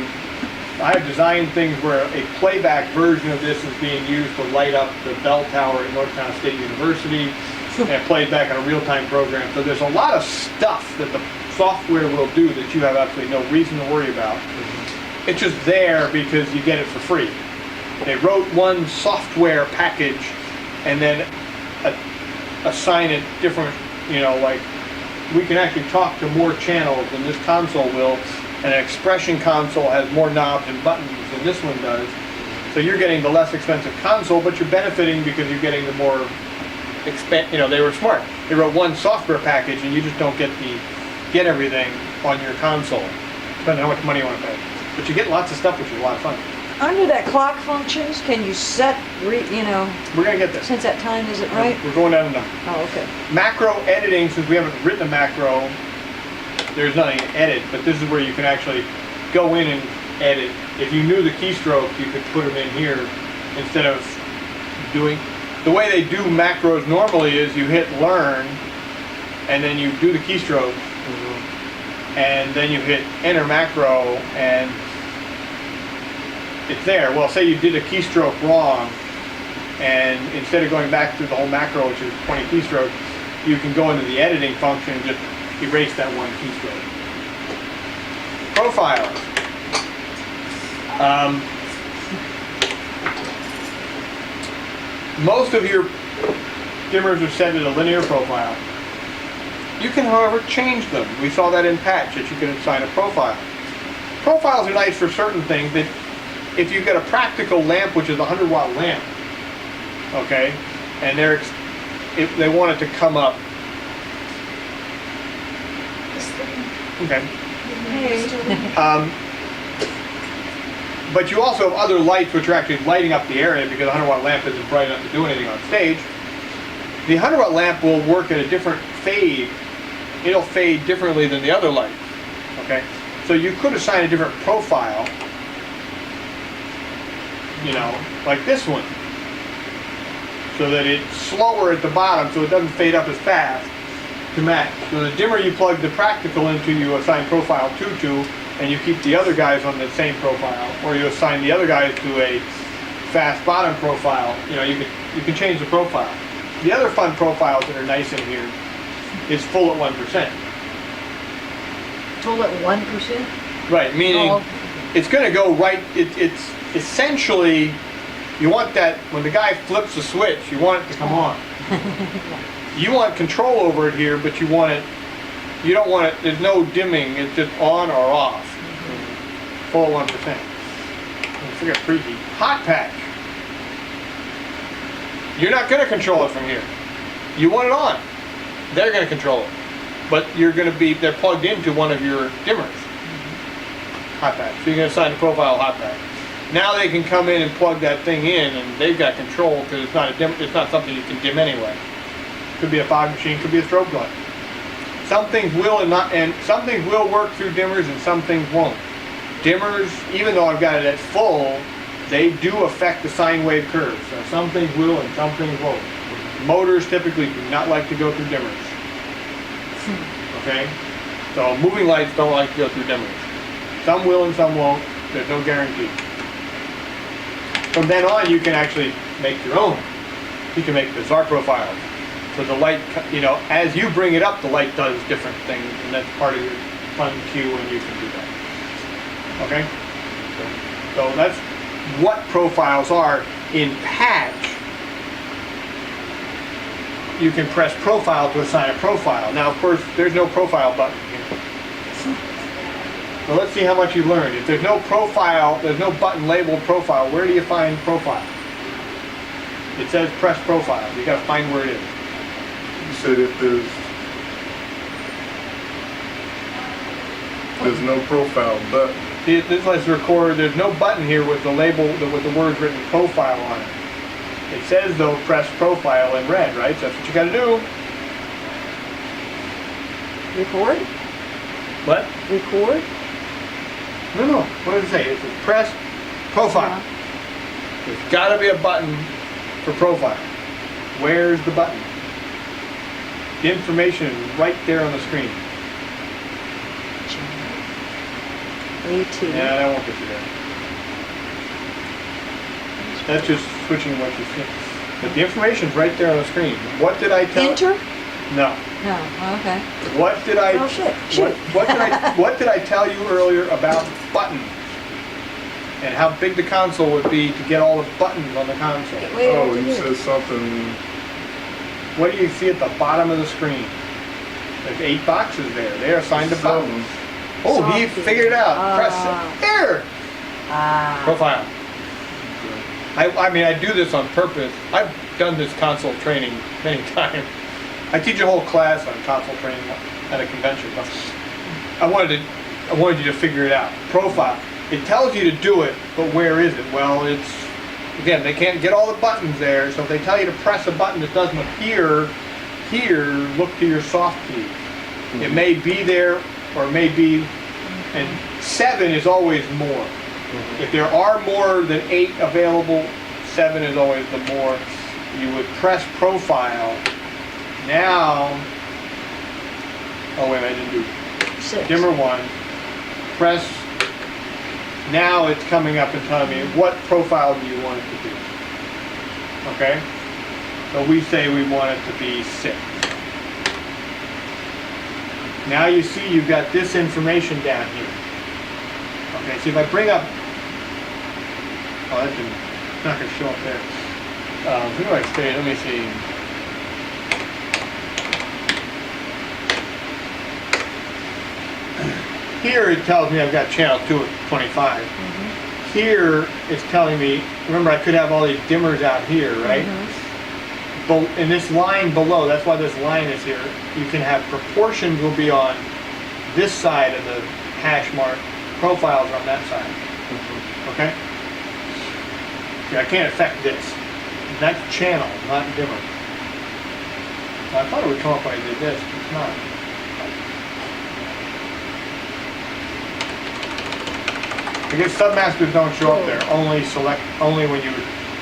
I have designed things where a playback version of this is being used to light up the bell tower at North Carolina State University, and it plays back on a real-time program. So there's a lot of stuff that the software will do that you have absolutely no reason to worry about. It's just there because you get it for free. They wrote one software package, and then assign it different, you know, like, we can actually talk to more channels than this console will, and an expression console has more knobs and buttons than this one does. So you're getting the less expensive console, but you're benefiting because you're getting the more you know, they were smart. They wrote one software package and you just don't get everything on your console, depending on how much money you want to pay. But you get lots of stuff, which is a lot of fun. Under that clock functions, can you set, you know, We're gonna get there. since that time isn't right? We're going down to number. Oh, okay. Macro editing, since we haven't written a macro, there's nothing to edit, but this is where you can actually go in and edit. If you knew the keystroke, you could put them in here instead of doing. The way they do macros normally is you hit learn, and then you do the keystroke, and then you hit enter macro, and it's there. Well, say you did a keystroke wrong, and instead of going back through the whole macro, which is 20 keystrokes, you can go into the editing function and just erase that one keystroke. Profiles. Most of your dimmers are set at a linear profile. You can, however, change them. We saw that in patch, that you can assign a profile. Profiles are nice for certain things. That if you've got a practical lamp, which is a 100-watt lamp, okay, and if they want it to come up. Okay. But you also have other lights which are actually lighting up the area because a 100-watt lamp isn't bright enough to do anything on stage. The 100-watt lamp will work at a different fade. It'll fade differently than the other lights. Okay? So you could assign a different profile, you know, like this one, so that it's slower at the bottom so it doesn't fade up as fast to match. So the dimmer you plug the practical into, you assign profile 2 to, and you keep the other guys on the same profile, or you assign the other guys to a fast bottom profile. You know, you can change the profile. The other fun profiles that are nice in here is full at 1%. Full at 1%? Right, meaning Oh. it's going to go right. It's essentially, you want that when the guy flips the switch, you want it to come on. You want control over it here, but you want it. You don't want it. There's no dimming. It's just on or off. Full 1%. I forget preheat. Hot patch. You're not going to control it from here. You want it on. They're going to control it, but they're plugged into one of your dimmers. Hot patch. So you're going to assign the profile hot patch. Now they can come in and plug that thing in, and they've got control because it's not a dim. It's not something you can dim anyway. Could be a fog machine. Could be a strobe light. Some things will and some things will work through dimmers, and some things won't. Dimmers, even though I've got it at full, they do affect the sine wave curve. So some things will and some things won't. Motors typically do not like to go through dimmers. Okay? So moving lights don't like to go through dimmers. Some will and some won't. There's no guarantee. From then on, you can actually make your own. You can make bizarre profiles. So the light, you know, as you bring it up, the light does different things, and that's part of your fun cue, and you can do that. Okay? So that's what profiles are. In patch, you can press profile to assign a profile. Now, of course, there's no profile button here. So let's see how much you learned. If there's no profile, there's no button labeled profile, where do you find profile? It says press profile. You got to find where it is. You said if there's no profile button. This lets record. There's no button here with the label, with the words written profile on it. It says though press profile in red, right? So that's what you got to do. Record? What? Record? No. What does it say? It says press profile. There's got to be a button for profile. Where's the button? The information is right there on the screen. AT. Yeah, that won't get you there. That's just switching what you see. But the information's right there on the screen. What did I tell? Enter? No. No. Oh, okay. What did I? Oh shit! Shoot. What did I tell you earlier about buttons and how big the console would be to get all the buttons on the console? Wait, Oh, what you to do? said something. what do you see at the bottom of the screen? There's 8 boxes there. They are assigned to buttons. Oh, he Soft figured it out. Press Ah. there. Ah. Profile. I mean, I do this on purpose. I've done this console training many times. I teach a whole class on console training at a convention. But I wanted you to figure it out. Profile. It tells you to do it, but where is it? Well, it's, again, they can't get all the buttons there, so if they tell you to press a button that doesn't appear here, look to your soft key. It may be there, or it may be, and 7 is always more. If there are more than 8 available, 7 is always the more. You would press profile. Now, oh wait, I didn't do 6. dimmer 1. Press, now it's coming up and telling me what profile do you want it to be. Okay? So we say we want it to be 6. Now you see you've got this information down here. Okay, so if I bring up, oh, that didn't, it's not going to show up there. Who do I stay? Let me see. Here it tells me I've got channel 2 at 25. Here it's telling me, remember I could have all these dimmers out here, right? In this line below, that's why this line is here, you can have proportions will be on this side of the hash mark, profiles are on that side. Okay? See, I can't affect this. That's channel, not dimmer. I thought it would come up when I did this, but it's not. I guess submasters don't show up there, only when you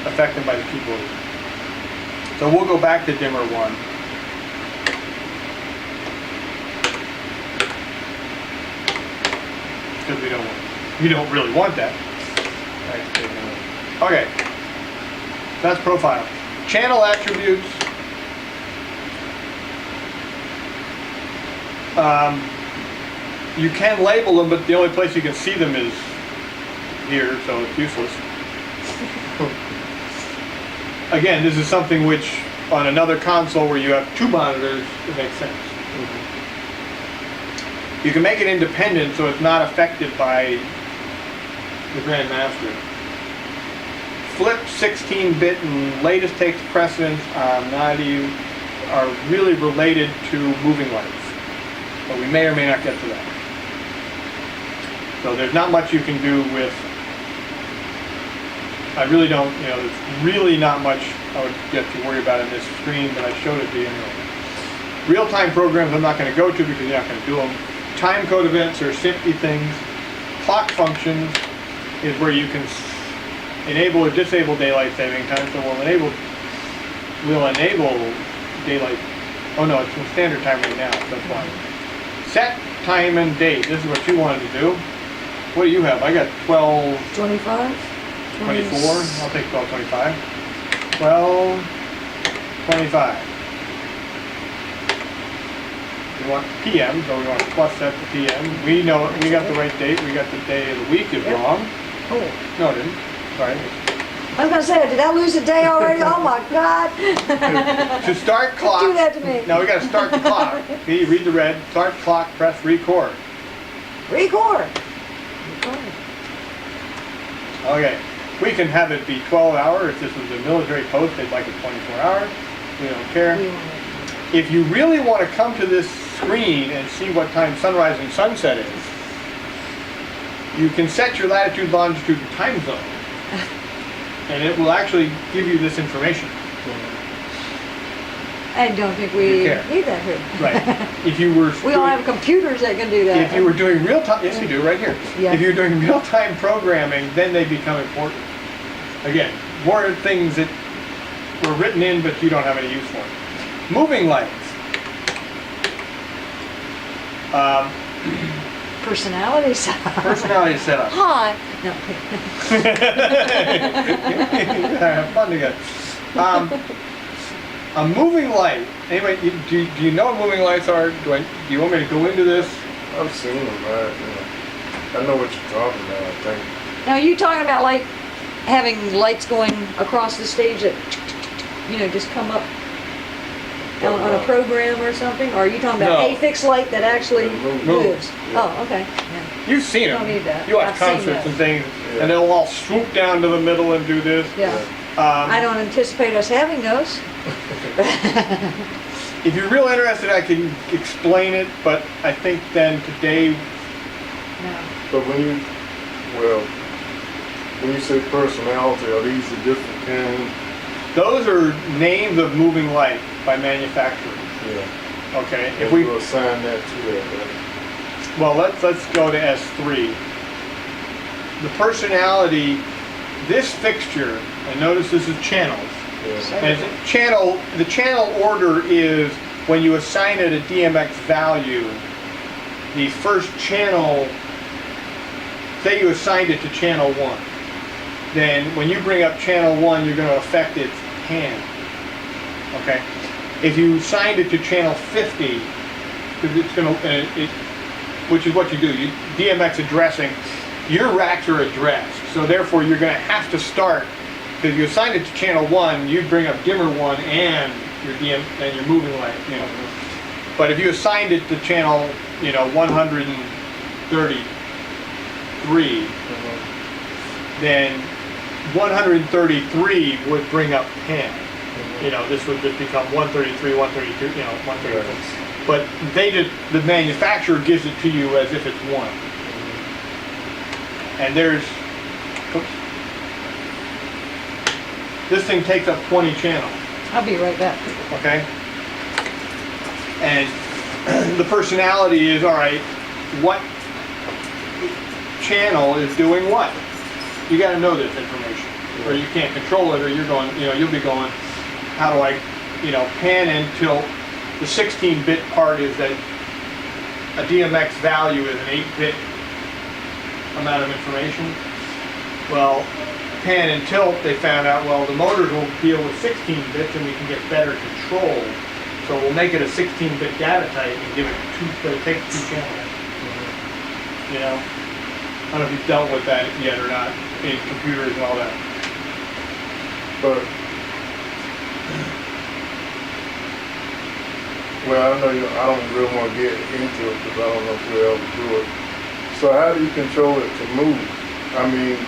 affect them by the keyboard. So we'll go back to dimmer 1. Because you don't really want that. Okay, that's profile. Channel attributes. You can label them, but the only place you can see them is here, so it's useless. Again, this is something which, on another console where you have 2 monitors, it makes sense. You can make it independent so it's not affected by the Grandmaster. Flip 16-bit and latest takes precedence on are really related to moving lights. But we may or may not get to that. So there's not much you can do with, I really don't, there's really not much I would get to worry about in this screen, but I showed it to you anyway. Real-time programs I'm not going to go to because you're not going to do them. Time code events are simply things. Clock functions is where you can enable or disable daylight saving time. So we'll enable daylight. Oh no, it's in standard time right now, so that's why. Set time and date. This is what you wanted to do. What do you have? I got 12. 25? 24. I'll take 1225. 1225. We want PM, so we want to plus set the PM. We know it. We got the right date. We got the day of the week is wrong. Oh. No, it didn't. Sorry. I was going to say, did I lose a day already? Oh my God. To start clock. Do that to me. Now we got to start the clock. Okay, you read the red. Start clock. Press record. Record. Okay. We can have it be 12 hour. If this was a military post, they'd like it 24 hours. We don't care. If you really want to come to this screen and see what time sunrise and sunset is, you can set your latitude, longitude, and time zone. And it will actually give you this information. I don't think we need that here. Right. If you were We don't have computers that can do that. If you were doing real time, yes you do, right here. Yeah. If you're doing real time programming, then they become important. Again, more things that were written in but you don't have any use for. Moving lights. Personality setup. Personality setup. Hi. No. Have fun together. A moving light. Anyway, do you know what moving lights are? Do you want me to go into this? I've seen them, I know what you're talking about, I think. Now, are you talking about like having lights going across the stage that, just come up? on a program or something? Or are you talking about No. a fixed light that actually It moves? Yeah. Oh, okay. Yeah. You've seen Don't them. need that. You watch I've seen concerts those. and things, Yeah. and they'll all swoop down to the middle and do this. Yeah. I don't anticipate us having those. If you're real interested, I can explain it, but I think then today, No. But when you say personality, are these the different kinds? those are names of moving light by manufacturers. Yeah. Okay, if If we, we assign that to that, right? well, let's go to S3. The personality, this fixture, and notice this is channels. Yeah. And the channel order is when you assign it a DMX value, the first channel, say you assigned it to channel 1, then when you bring up channel 1, you're going to affect its pan. Okay? If you assigned it to channel 50, because it's going to, which is what you do, DMX addressing, your racks are addressed, so therefore you're going to have to start. If you assign it to channel 1, you'd bring up dimmer 1 and your and your moving light, you know. But if you assigned it to channel, 133, then 133 would bring up pan. This would just become 133, 132, 133. But the manufacturer gives it to you as if it's 1. And this thing takes up 20 channels, I'll be right back. okay? And the personality is, all right, what channel is doing what? You got to know this information, or you can't control it, or you're going, you'll be going, how do I, pan and tilt. The 16-bit part is that a DMX value is an 8-bit amount of information. Well, pan and tilt, they found out, well, the motors will deal with 16 bits and we can get better control. So we'll make it a 16-bit data type and give it take 2 channels. I don't know if you've dealt with that yet or not in computers and all that. But, well, I know I don't really want to get into it because I don't know if we'll ever do it. So how do you control it to move? I mean,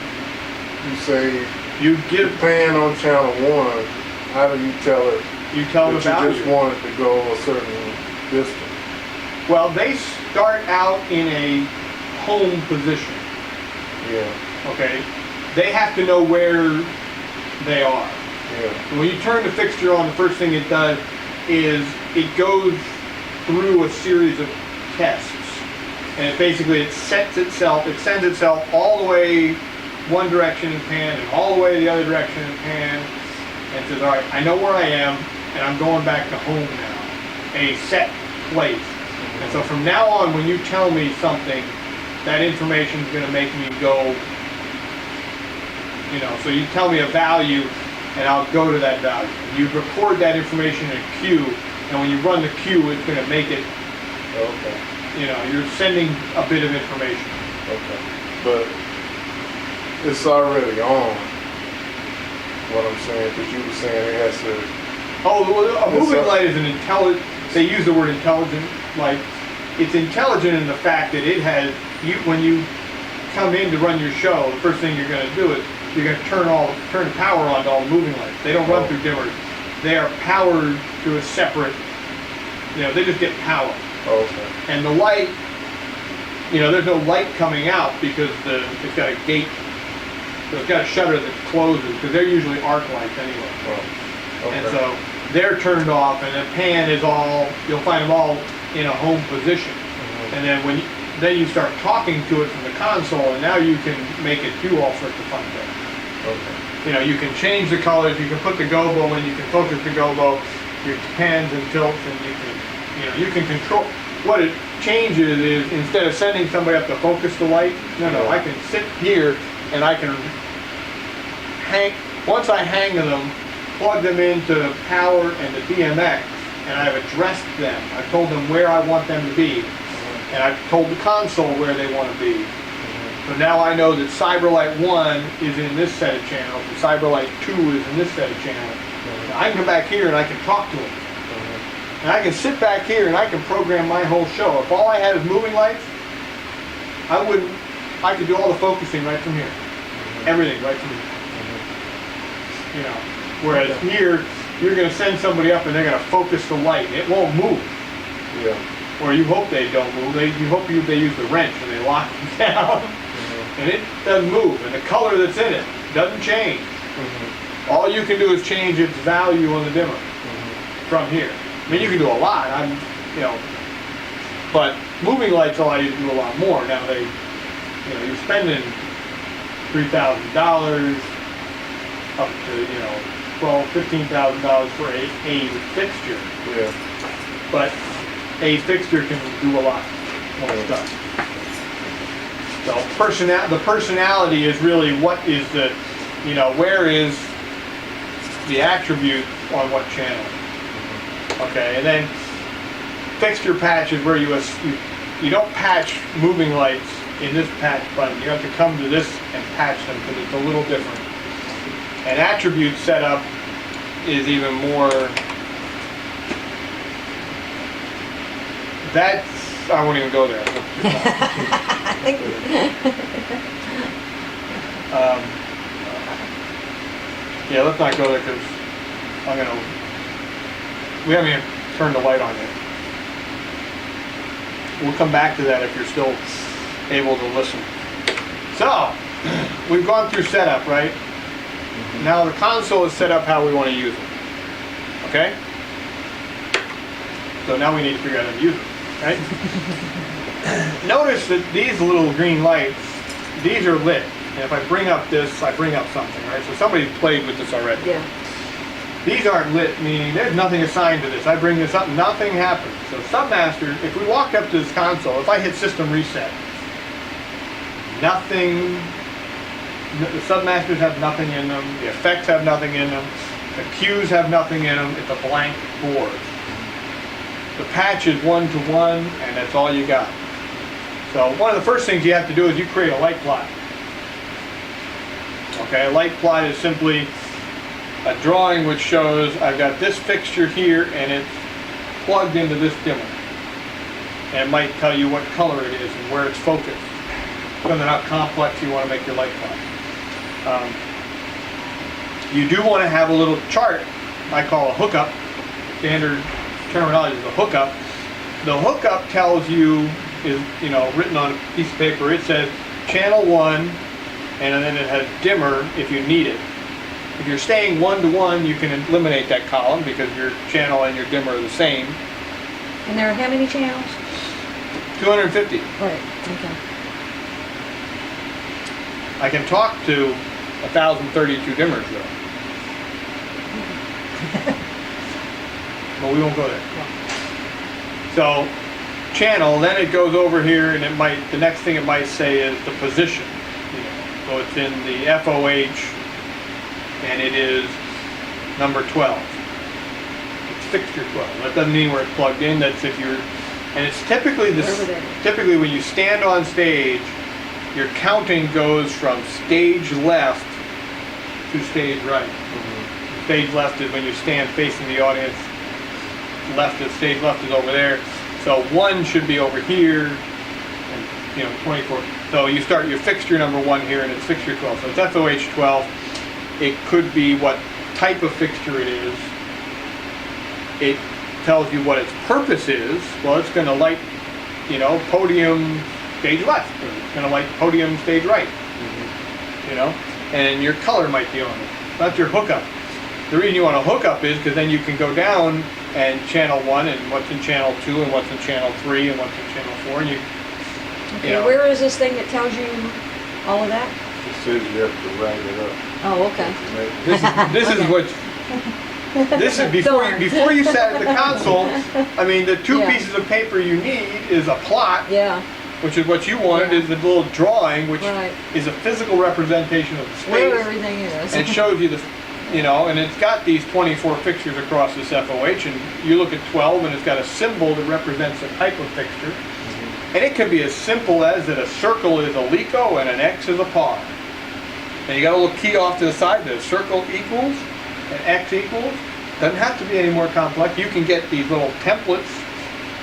you say You give, pan on channel 1, how do you tell it you tell the that you just value. want it to go a certain distance? Well, they start out in a home position. Yeah, Okay, they have to know where they are. yeah, When you turn the fixture on, the first thing it does is it goes through a series of tests, and it sends itself all the way one direction in pan and all the way the other direction in pan, and says, all right, I know where I am, and I'm going back to home now, a set place. And so from now on, when you tell me something, that information is going to make me go, so you tell me a value, and I'll go to that value. You record that information in a queue, and when you run the queue, it's going to make it, okay, you're sending a bit of information. okay. But it's already on, what I'm saying, because you were saying it has to, Oh, well, a moving It's a- light is an intelligent, they use the word intelligent light. It's intelligent in the fact that it has, when you come in to run your show, the first thing you're going to do is you're going to turn the power on to all the moving lights. They don't run through dimmers. They are powered through a separate, they just get power. okay, And the light, there's no light coming out because it's got a gate, so it's got a shutter that closes, because they're usually arc lights anyway. well, okay. And so they're turned off, and the pan is you'll find them all in a home position. And then then you start talking to it from the console, and now you can make it do all sorts of fun things. Okay. You can change the colors, you can put the gobo in, you can focus the gobo, your pans and tilts, and you can control. What it changes is, instead of sending somebody up to focus the light, no, I can sit here and I can once I hang them, plug them into the power and the DMX, and I've addressed them. I've told them where I want them to be, and I've told the console where they want to be. So now I know that CyberLight 1 is in this set of channels, and CyberLight 2 is in this set of channels. I can come back here and I can talk to them. And I can sit back here and I can program my whole show. If all I had is moving lights, I could do all the focusing right from here. Everything right from here. You know, whereas here, you're going to send somebody up and they're going to focus the light. It won't move. Yeah. Or you hope they don't move. You hope they use the wrench and they lock it down. And it doesn't move. And the color that's in it doesn't change. All you can do is change its value on the dimmer from here. I mean, you can do a lot. But moving lights allow you to do a lot more. Now you're spending $3,000 up to $12,000-$15,000 for a fixture. Yeah. But a fixture can do a lot more stuff. So the personality is really what is where is the attribute on what channel. Okay, and then fixture patch is where you don't patch moving lights in this patch button. You have to come to this and patch them because it's a little different. And attribute setup is even more. I won't even go there. Yeah, let's not go there because we haven't even turned the light on yet. We'll come back to that if you're still able to listen. So, we've gone through setup, right? Now the console is set up how we want to use it. Okay? So now we need to figure out how to use it, right? Notice that these little green lights, these are lit. And if I bring up this, I bring up something, right? So somebody's played with this already. Yeah. These aren't lit, meaning there's nothing assigned to this. I bring this up, nothing happens. So Submaster, if we walk up to this console, if I hit system reset, nothing, the Submasters have nothing in them, the effects have nothing in them, the cues have nothing in them, it's a blank board. The patch is one-to-one, and that's all you got. So one of the first things you have to do is you create a light plot. Okay, a light plot is simply a drawing which shows I've got this fixture here and it's plugged into this dimmer. And it might tell you what color it is and where it's focused. Depending on how complex you want to make your light plot. You do want to have a little chart I call a hookup. Standard terminology is a hookup. The hookup tells you, is written on a piece of paper, it says channel 1 and then it has dimmer if you need it. If you're staying one-to-one, you can eliminate that column because your channel and your dimmer are the same. And there are how many channels? 250. Right, okay. I can talk to 1,032 dimmers though. But we won't go there. So, channel, then it goes over here and the next thing it might say is the position. So it's in the FOH. And it is number 12. It's fixture 12. That doesn't mean where it's plugged in. That's if you're, and it's typically typically when you stand on stage, your counting goes from stage left to stage right. Stage left is when you stand facing the audience. Stage left is over there. So 1 should be over here, and 24. So you start your fixture number 1 here, and it's fixture 12. So it's FOH 12. It could be what type of fixture it is. It tells you what its purpose is. Well, it's going to light, podium stage left. Or it's going to light podium stage right. And your color might be on it. That's your hookup. The reason you want to hook up is because then you can go down and channel 1 and what's in channel 2 and what's in channel 3 and what's in channel 4. And Okay, where is this thing that tells you all of that? It says you have to write it up. Oh, okay. This is what. This is before you sat at the console. I mean, the two pieces of paper you need is a plot, which is what you wanted, is the little drawing, which is a physical representation of the space. Where everything is. And it shows you the, and it's got these 24 fixtures across this FOH, and you look at 12, and it's got a symbol that represents a type of fixture. And it can be as simple as that a circle is a LECO and an X is a par. And you got a little key off to the side that a circle equals and X equals. Doesn't have to be any more complex. You can get these little templates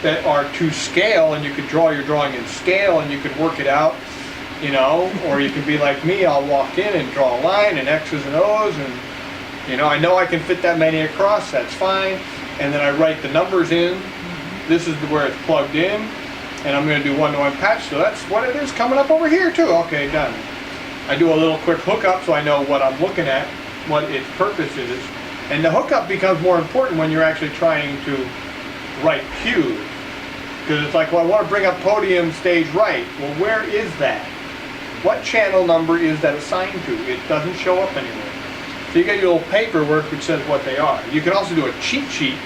that are to scale, and you could draw your drawing in scale, and you could work it out, you know, or you could be like me, I'll walk in and draw a line and X's and O's, and you know I can fit that many across, that's fine, and then I write the numbers in. This is where it's plugged in, and I'm going to do one-to-one patch, so that's what it is coming up over here too. Okay, done. I do a little quick hookup so I know what I'm looking at, what its purpose is, and the hookup becomes more important when you're actually trying to write cues. Because it's like, well, I want to bring up podium stage right. Well, where is that? What channel number is that assigned to? It doesn't show up anywhere. So you get your little paperwork which says what they are. You can also do a cheat sheet,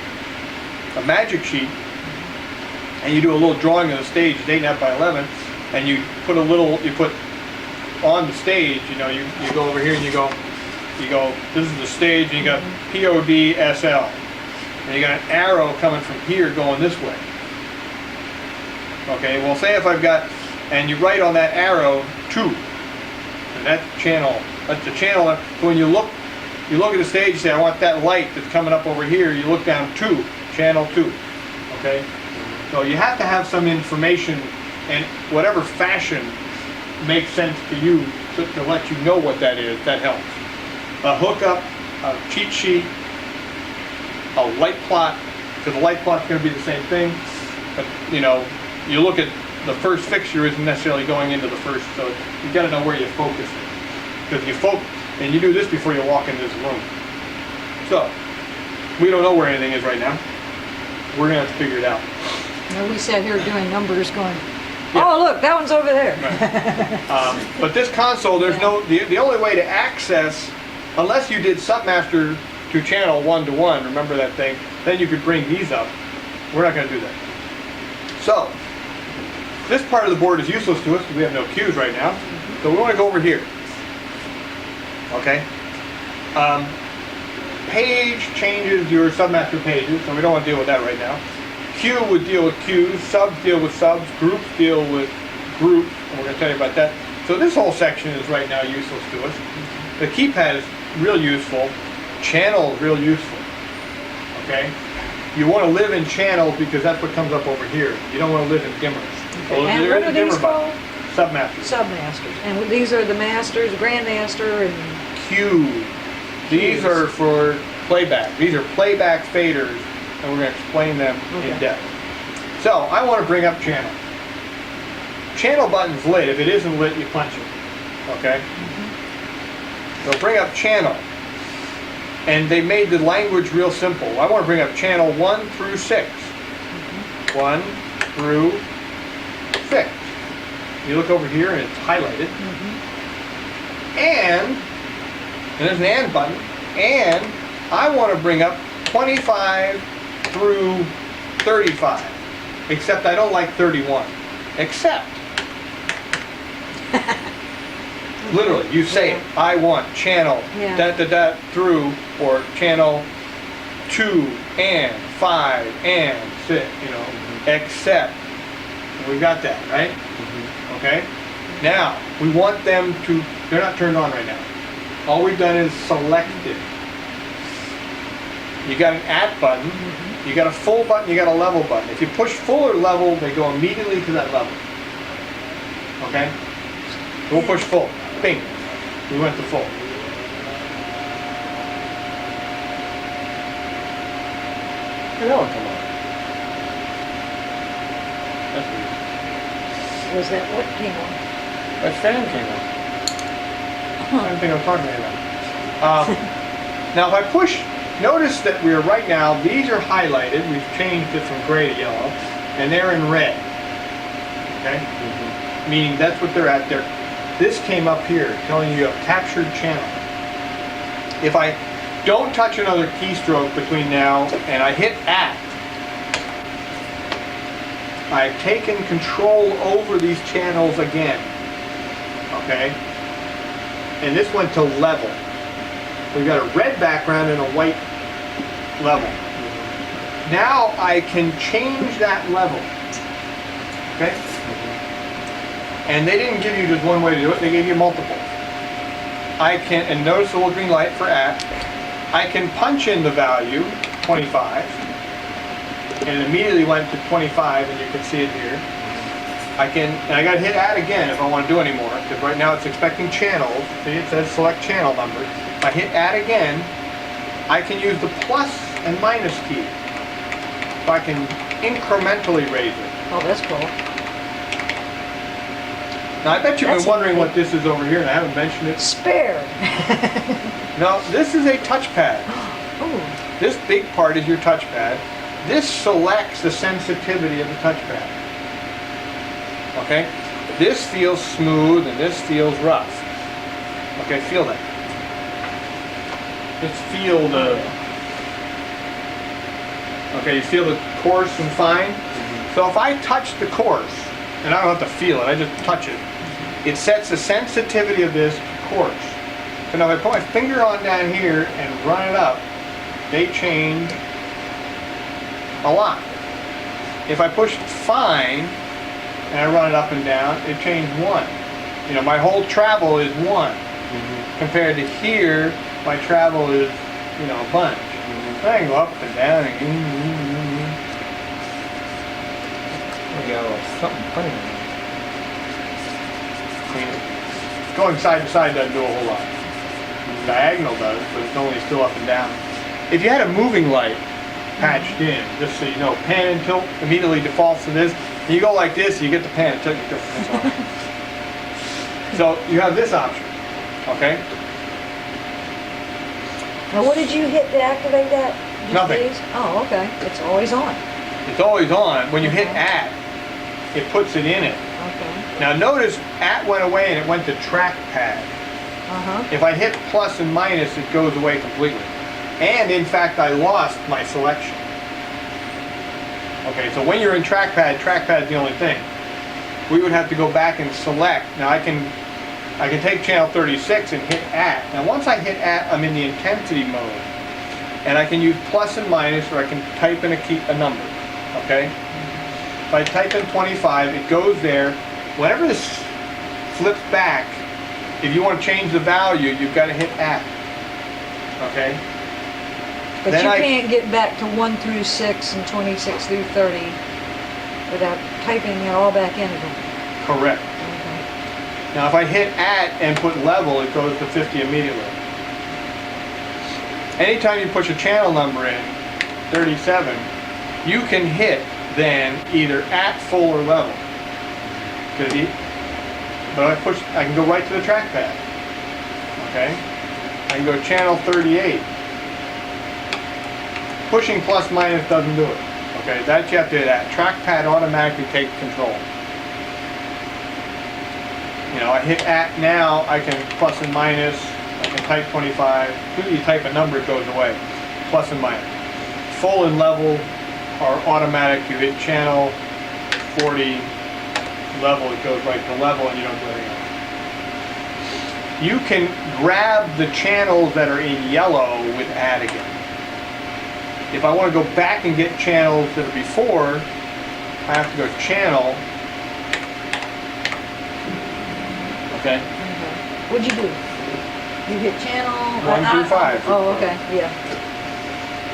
a magic sheet, and you do a little drawing of the stage, 8.5 by 11, and you put on the stage, you know, you go over here and you go, this is the stage, and you got PODSL. And you got an arrow coming from here going this way. Okay, well say if I've got, and you write on that arrow 2, and that's the channel. So when you look at the stage, you say I want that light that's coming up over here, you look down 2, channel 2, okay? So you have to have some information, and whatever fashion makes sense to you to let you know what that is, that helps. A hookup, a cheat sheet, a light plot, because the light plot's going to be the same thing, but you know, you look at the first fixture isn't necessarily going into the first, so you got to know where you focus it. Because you focus, and you do this before you walk into this room. So, we don't know where anything is right now. We're going to have to figure it out. And we sat here doing numbers going, Yeah. oh look, that one's over there. Right. But this console, there's the only way to access, unless you did submaster to channel 1-to-1, remember that thing, then you could bring these up. We're not going to do that. So, this part of the board is useless to us because we have no cues right now. So we want to go over here. Okay? Page changes your submaster pages, so we don't want to deal with that right now. Cue would deal with cues, subs deal with subs, groups deal with groups, and we're going to tell you about that. So this whole section is right now useless to us. The keypad is real useful. Channel is real useful. Okay? You want to live in channels because that's what comes up over here. You don't want to live in dimmers. So And what are these called? Submasters. Submasters. And these are the masters, grandmaster, and Cues. These Cues. are for playback. These are playback faders, and we're going to explain them in Okay. depth. So, I want to bring up channel. Channel button's lit. If it isn't lit, you punch it. Okay? So bring up channel. And they made the language real simple. I want to bring up channel 1 through 6. 1 through 6. You look over here and it's highlighted. And there's an and button. And I want to bring up 25 through 35. Except I don't like 31. Except. Literally, you say it. I want channel through, or channel 2 and 5 and 6, you know, except. We got that, right? Okay? Now, we want them to, they're not turned on right now. All we've done is selected. You got an at button, you got a full button, you got a level button. If you push full or level, they go immediately to that level. Okay? We'll push full. Bing. We went to full. Did that one come on? That's weird. was that what came on? That fan came on. Same thing I'm talking about. Now if I push, notice that we're right now, these are highlighted. We've changed it from gray to yellow. And they're in red. Okay? Meaning that's what they're at there. This came up here telling you have captured channel. If I don't touch another keystroke between now and I hit at, I've taken control over these channels again. Okay? And this went to level. We've got a red background and a white level. Now I can change that level. Okay? And they didn't give you just one way to do it, they gave you multiple. I can, and notice the little green light for at. I can punch in the value, 25, and it immediately went to 25, and you can see it here. And I gotta hit add again if I want to do any more, because right now it's expecting channels. See, it says select channel number. If I hit add again, I can use the plus and minus key. So I can incrementally raise it. Oh, that's cool. Now I bet you've That's been wondering neat. what this is over here, and I haven't mentioned it. Spare. No, this is a touchpad. Ooh. This big part is your touchpad. This selects the sensitivity of the touchpad. Okay? This feels smooth and this feels rough. Okay, feel that. Just feel the... Okay, you feel the coarse and fine? So if I touch the coarse, and I don't have to feel it, I just touch it, it sets the sensitivity of this to coarse. So now if I put my finger on down here and run it up, they change a lot. If I push fine and I run it up and down, it changed 1. You know, my whole travel is 1. Compared to here, my travel is, you know, a bunch. So I can go up and down and We got a little something funny. I mean, going side to side doesn't do a whole lot. Diagonal does, but it's only still up and down. If you had a moving light patched in, just so you know, pan and tilt immediately defaults to this. And you go like this, you get the pan and tilt, you go. So you have this option, okay? Now, what did you hit to activate that? Just Nothing. these? Oh, okay. It's always on. It's always on. When you hit add, it puts it in it. Okay. Now notice at went away and it went to trackpad. Uh-huh. If I hit plus and minus, it goes away completely. And in fact, I lost my selection. Okay, so when you're in trackpad, trackpad is the only thing. We would have to go back and select. Now I can take channel 36 and hit at. Now once I hit at, I'm in the intensity mode. And I can use plus and minus, or I can type in a number. Okay? If I type in 25, it goes there. Whenever this flips back, if you want to change the value, you've got to hit at. Okay? But Then you I- can't get back to 1 through 6 and 26 through 30 without typing it all back in again. Correct. Okay. Now if I hit at and put level, it goes to 50 immediately. Anytime you push a channel number in, 37, you can hit then either at full or level. But I can go right to the trackpad. Okay? I can go channel 38. Pushing plus minus doesn't do it. Okay, that you have to do that. Trackpad automatically takes control. You know, I hit at now, I can plus and minus, I can type 25. As soon as you type a number, it goes away. Plus and minus. Full and level are automatic. You hit channel 40, level, it goes right to level and you don't do anything else. You can grab the channels that are in yellow with add again. If I want to go back and get channels that are before, I have to go channel. Okay? What'd you do? You hit channel? 1 through 5. Oh, okay. Yeah.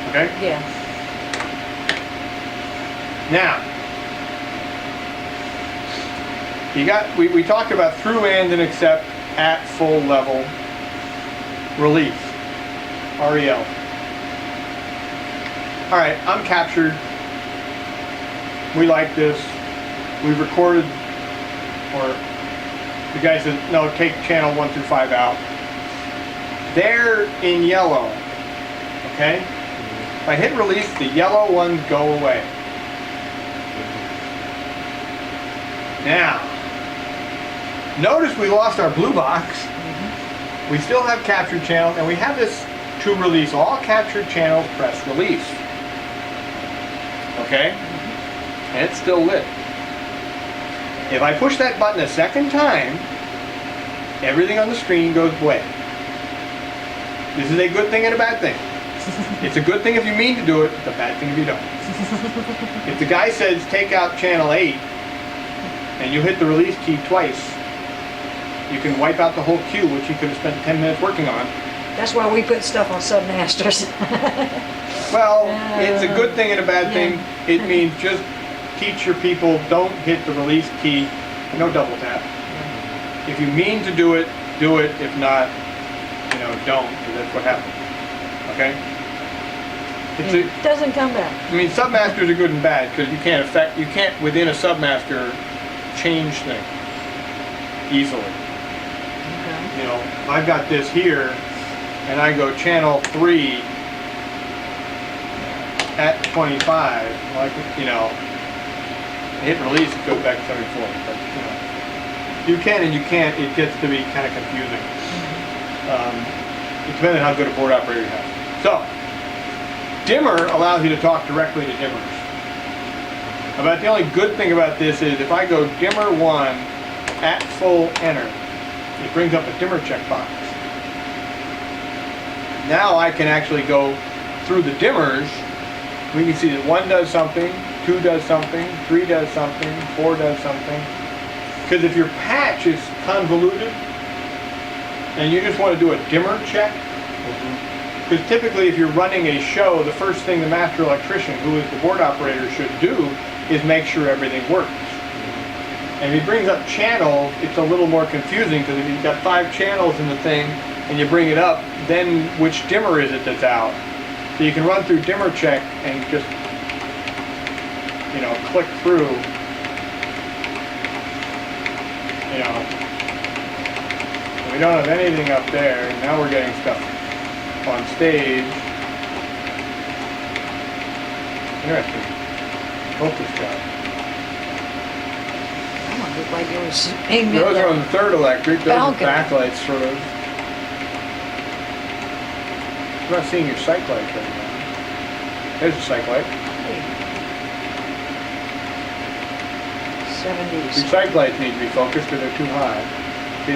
Okay? Yeah. Now, we talked about through and except at full level release. REL. All right, I'm captured. We like this. We've recorded, or the guy says, no, take channel 1 through 5 out. They're in yellow, okay? If I hit release, the yellow ones go away. Now, notice we lost our blue box. We still have captured channels, and we have this to release all captured channels, press release. Okay? And it's still lit. If I push that button a second time, everything on the screen goes away. This is a good thing and a bad thing. It's a good thing if you mean to do it, it's a bad thing if you don't. If the guy says take out channel 8, and you hit the release key twice, you can wipe out the whole queue, which you could have spent 10 minutes working on, That's why we put stuff on submasters. Well, it's a good thing and a bad Yeah. thing. It means just teach your people, don't hit the release key, no double tap. If you mean to do it, do it. If not, don't, because that's what happens. Okay? It doesn't come back. I mean, submasters are good and bad because you can't within a submaster change things easily. Okay. If I've got this here and I go channel 3 at 25, hit release, it goes back to 74. But, you can and you can't, it gets to be kind of confusing. It depends on how good a board operator you have. So, dimmer allows you to talk directly to dimmers. About the only good thing about this is if I go dimmer 1 at full enter, it brings up a dimmer checkbox. Now I can actually go through the dimmers. We can see that 1 does something, 2 does something, 3 does something, 4 does something. Because if your patch is convoluted and you just want to do a dimmer check, because typically if you're running a show, the first thing the master electrician, who is the board operator, should do is make sure everything works. And if he brings up channels, it's a little more confusing because if you've got 5 channels in the thing and you bring it up, then which dimmer is it that's out? So you can run through dimmer check and just, click through, We don't have anything up there, and now we're getting stuff on stage. Interesting. Focus job. That one looked like it was aimed Those are on at the third electric. Those are balcony. backlights, sort of. I'm not seeing your sight lights right now. There's a sight light. Your 70s. sight lights need to be focused because they're too high. See,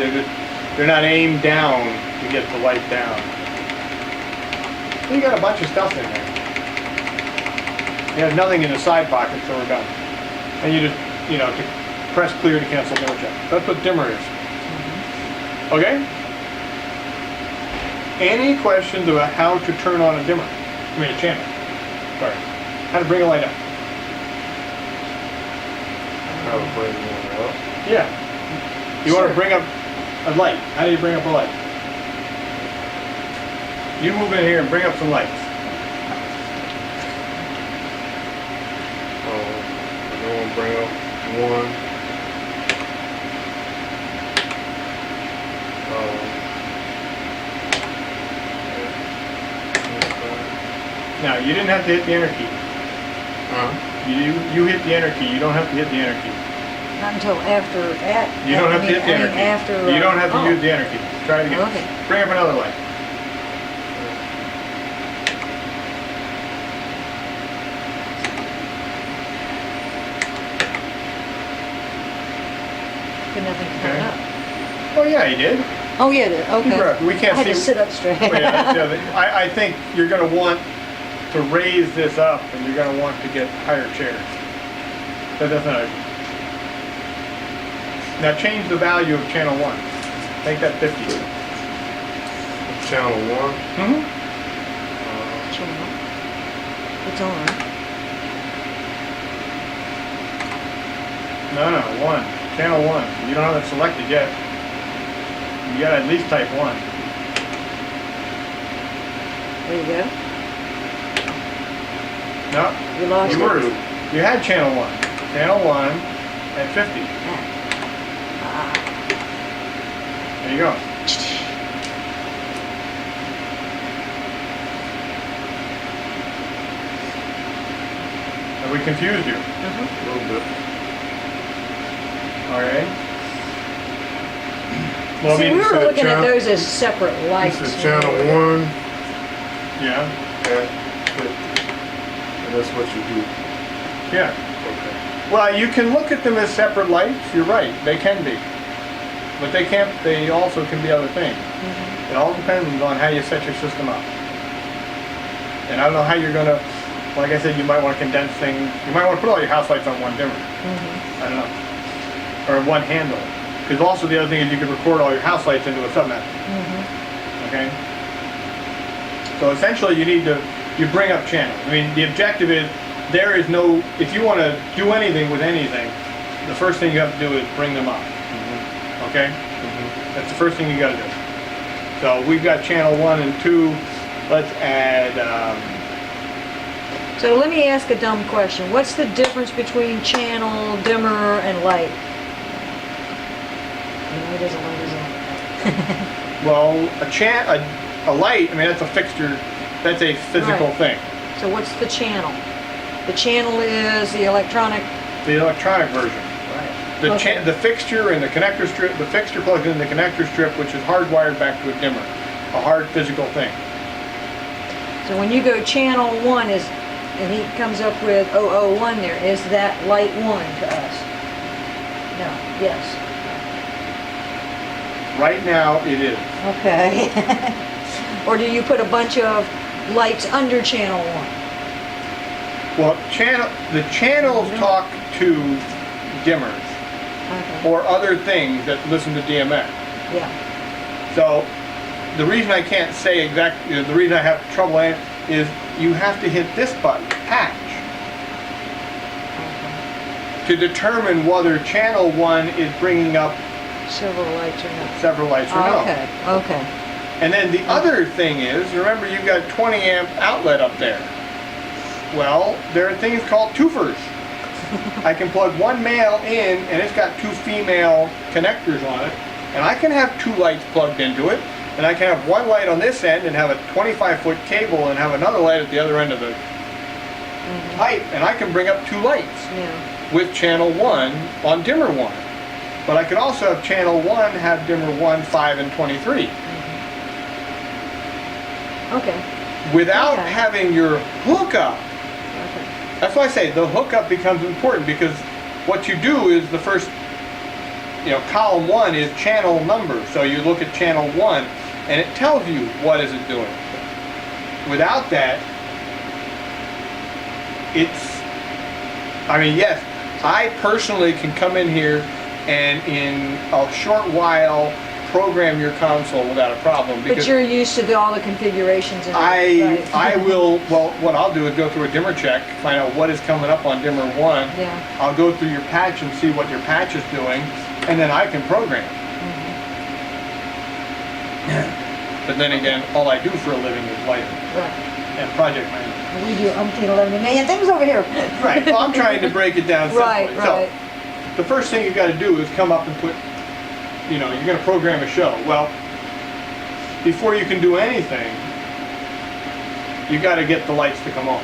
they're not aimed down to get the light down. You got a bunch of stuff in there. You have nothing in the side pocket, so we're done. And you just, to press clear to cancel dimmer check. That's what dimmer is. Okay? Any questions about how to turn on a dimmer? I mean a channel. Sorry. How to bring a light up? How to bring one up. Yeah. You want to Sure. bring up a light. How do you bring up a light? You move in here and bring up some lights. I'm going to bring up 1. Now, you didn't have to hit the enter key. You hit the enter key. You don't have to hit the enter key. Not until after that. You don't have to hit the enter key. After, You don't have to oh. use the enter key. Try it again. Okay. Bring up another light. But nothing Okay. coming up. Oh yeah, he did. Oh, yeah, it is. Okay. We can't I had see. to sit up straight. Wait, that's the other- I think you're going to want to raise this up, and you're going to want to get higher chairs. But that's not. Now change the value of channel 1. Make that 50. Channel 1. Mm-hmm. Channel. It's on. No, 1. Channel 1. You don't have it selected yet. You got to at least type 1. There you go. No, You lost you it. were. You had channel 1. Channel 1 at 50. There you go. Have we confused you? A little bit. All right. Well, See, we so were looking at channel- those as separate lights. This is channel 1. Yeah. And that's what you do. Yeah. Okay. Well, you can look at them as separate lights. You're right. They can be. But they can't. They also can be other things. It all depends on how you set your system up. And I don't know how you're gonna. Like I said, you might want to condense things. You might want to put all your house lights on one dimmer. I don't know. Or one handle. Because also the other thing is you could record all your house lights into a submaster. Okay? So essentially you bring up channels. I mean, the objective is, there is no, if you want to do anything with anything, the first thing you have to do is bring them up. Okay? That's the first thing you got to do. So we've got channel 1 and 2. Let's add, So let me ask a dumb question. What's the difference between channel, dimmer, and light? No, it doesn't light his own. well, a light, I mean, that's a fixture, that's a physical Right. thing. So what's the channel? The channel is the electronic. The electronic version. Right. Okay. The fixture and the connector strip, the fixture plugs in the connector strip, which is hardwired back to a dimmer. A hard physical thing. So when you go channel 1 is, and he comes up with 001 there, is that light 1 to us? No, yes. Right now, it is. Okay. Or do you put a bunch of lights under channel 1? Well, the channels talk to dimmers Okay. or other things that listen to DMX. Yeah. So the reason I can't say exactly, the reason I have trouble is you have to hit this button, patch, to determine whether channel 1 is bringing up Several lights or not? several lights or no. Okay, okay. And then the other thing is, remember you've got 20 amp outlet up there. Well, there are things called twofers. I can plug one male in and it's got 2 female connectors on it, and I can have 2 lights plugged into it, and I can have one light on this end and have a 25-foot cable and have another light at the other end of the pipe, and I can bring up 2 lights Yeah. with channel 1 on dimmer 1. But I could also have channel 1 have dimmer 1, 5, and 23. Okay. Without Okay. having your hookup. Okay. That's why I say the hookup becomes important, because what you do is the first, column 1 is channel number. So you look at channel 1 and it tells you what is it doing. Without that, yes, I personally can come in here and in a short while program your console without a problem. But Because you're used to all the configurations and I will, well, what I'll do is go through a dimmer check, find out what is coming up on dimmer 1. Yeah. I'll go through your patch and see what your patch is doing, and then I can program. But then again, all I do for a living is lighting Right. and project management. We do umpteen 11 million things over here. Right, well, I'm trying to break it down simply. Right, right. So, the first thing you got to do is come up and put, you're going to program a show. Well, before you can do anything, you got to get the lights to come on.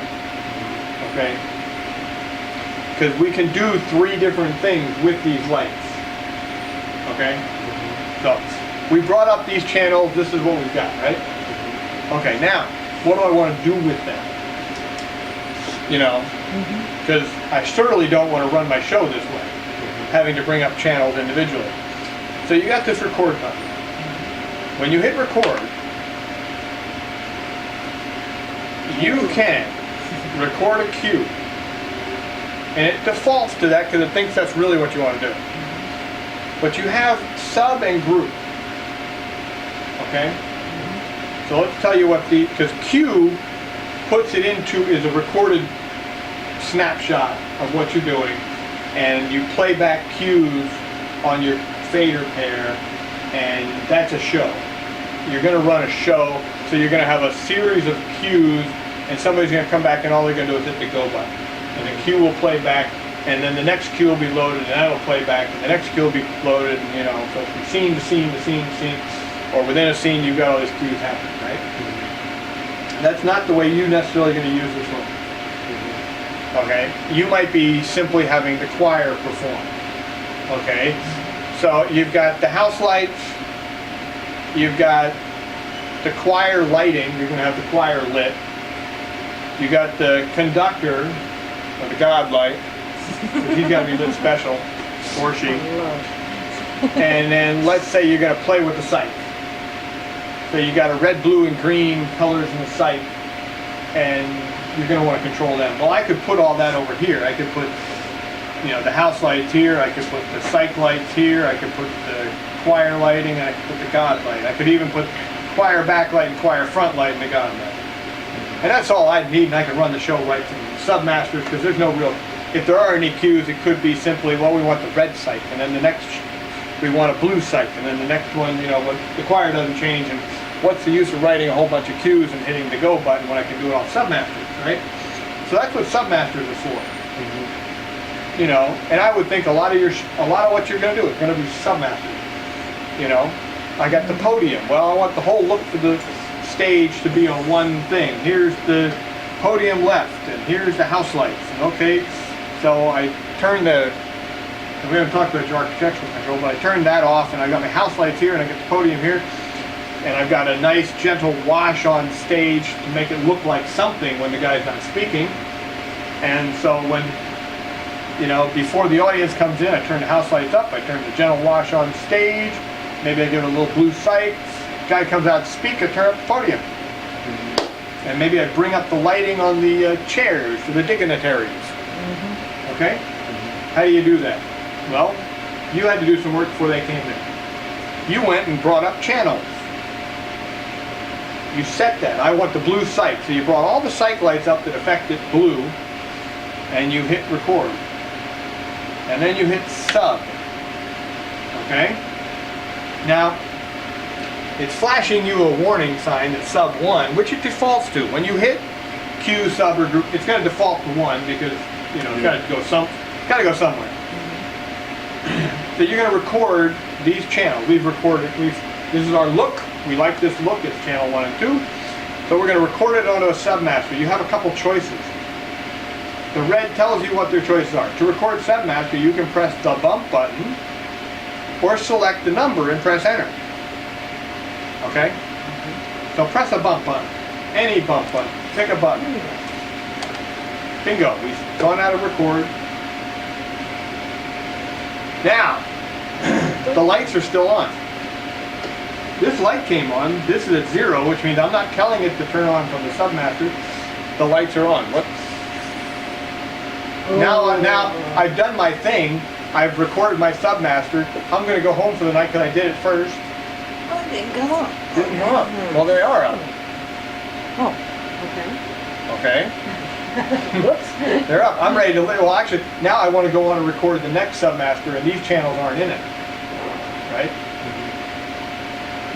Okay? Because we can do 3 different things with these lights. Okay? So, we brought up these channels. This is what we've got, right? Okay, now, what do I want to do with them? Because I certainly don't want to run my show this way, having to bring up channels individually. So you got this record button. When you hit record, you can record a cue. And it defaults to that because it thinks that's really what you want to do. But you have sub and group. Okay? So let's tell you what because cue puts it into is a recorded snapshot of what you're doing, and you play back cues on your fader pair, and that's a show. You're going to run a show, so you're going to have a series of cues, and somebody's going to come back and all they're going to do is hit the go button. And the cue will play back, and then the next cue will be loaded, and that'll play back, and the next cue will be loaded, and so from scene to scene to scene to scene, or within a scene you've got all these cues happening, right? That's not the way you're necessarily going to use this one. Okay? You might be simply having the choir perform. Okay? So you've got the house lights, you've got the choir lighting, you're going to have the choir lit. You got the conductor, or the God light, he's got to be lit special, or she. And then let's say you're going to play with the sight. So you got a red, blue, and green colors in the sight, and you're going to want to control them. Well, I could put all that over here. I could put, the house lights here. I could put the psych lights here. I could put the choir lighting, and I could put the God light. I could even put choir backlight and choir front light in the God light. And that's all I need, and I can run the show right from the submasters, because there's no real, if there are any cues, it could be simply, well, we want the red cyc, and then the next, we want a blue cyc, and then the next one, you know, but the choir doesn't change, and what's the use of writing a whole bunch of cues and hitting the go button when I can do it off submasters, right? So that's what submasters are for. You know, and I would think a lot of what you're going to do is going to be submasters. You know, I got the podium. Well, I want the whole look for the stage to be on one thing. Here's the podium left, and here's the house lights. And okay, so I turn the, and we haven't talked about your architectural control, but I turned that off, and I got my house lights here, and I got the podium here, and I've got a nice gentle wash on stage to make it look like something when the guy's not speaking. And so when, you know, before the audience comes in, I turn the house lights up, I turn the gentle wash on stage, maybe I give it a little blue sight, guy comes out to speak, I turn up the podium. And maybe I bring up the lighting on the chairs for the dignitaries. Okay? How do you do that? Well, you had to do some work before they came in. You went and brought up channels. You set that. I want the blue sight. So you brought all the sight lights up that affected blue, and you hit record. And then you hit sub. Okay? Now, it's flashing you a warning sign that's sub 1, which it defaults to. When you hit Q sub or group, it's going to default to 1 because, you know, it's got to go somewhere. So you're going to record these channels. This is our look. We like this look. It's channel 1 and 2. So we're going to record it onto a submaster. You have a couple choices. The red tells you what their choices are. To record submaster, you can press the bump button or select the number and press enter. Okay? So press a bump button. Any bump button. Pick a button. Bingo. We've gone out of record. Now, the lights are still on. This light came on. This is at 0, which means I'm not telling it to turn on from the submaster. The lights are on. What? Now I've done my thing. I've recorded my submaster. I'm going to go home for the night because I did it first. Oh, it didn't come up. Didn't come up. Well, they are up. Oh, okay. Okay. Whoops. They're up. I'm ready to. Well, actually, now I want to go on and record the next submaster, and these channels aren't in it. Right?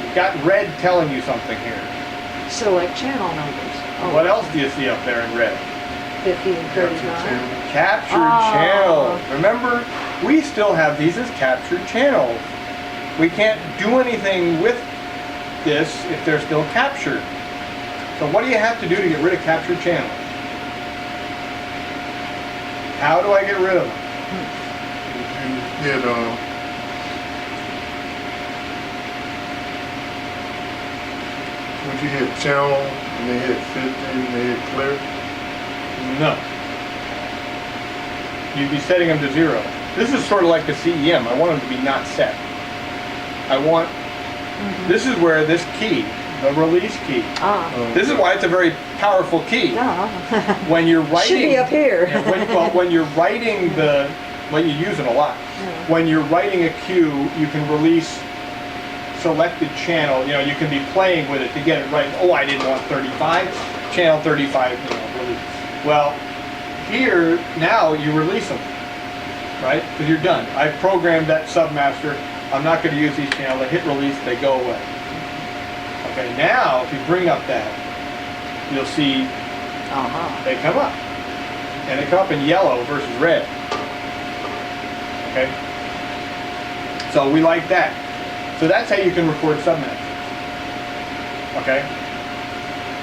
You've got red telling you something here. Select channel numbers. Oh, What else do you see up there in red? 50 and 39. Captured Oh. channels. Remember, we still have these as captured channels. We can't do anything with this if they're still captured. So what do you have to do to get rid of captured channels? How do I get rid of them? You hit, would you hit channel, and then hit 50, and then hit clear? No. You'd be setting them to 0. This is sort of like the CEM. I want them to be not set. I want, this is where this key, the release key, this is why it's a very powerful key. When you're writing, Should be up here. when you're writing well, you use it a lot. When you're writing a cue, you can release selected channel. You know, you can be playing with it to get it right. Oh, I didn't want 35. Channel 35, you know, release. Well, here, now you release them, right? Because you're done. I programmed that submaster. I'm not going to use these channels. I hit release, they go away. Okay, now if you bring up that, you'll see they come up. And they come up in yellow versus red. Okay? So we like that. So that's how you can record submasters. Okay?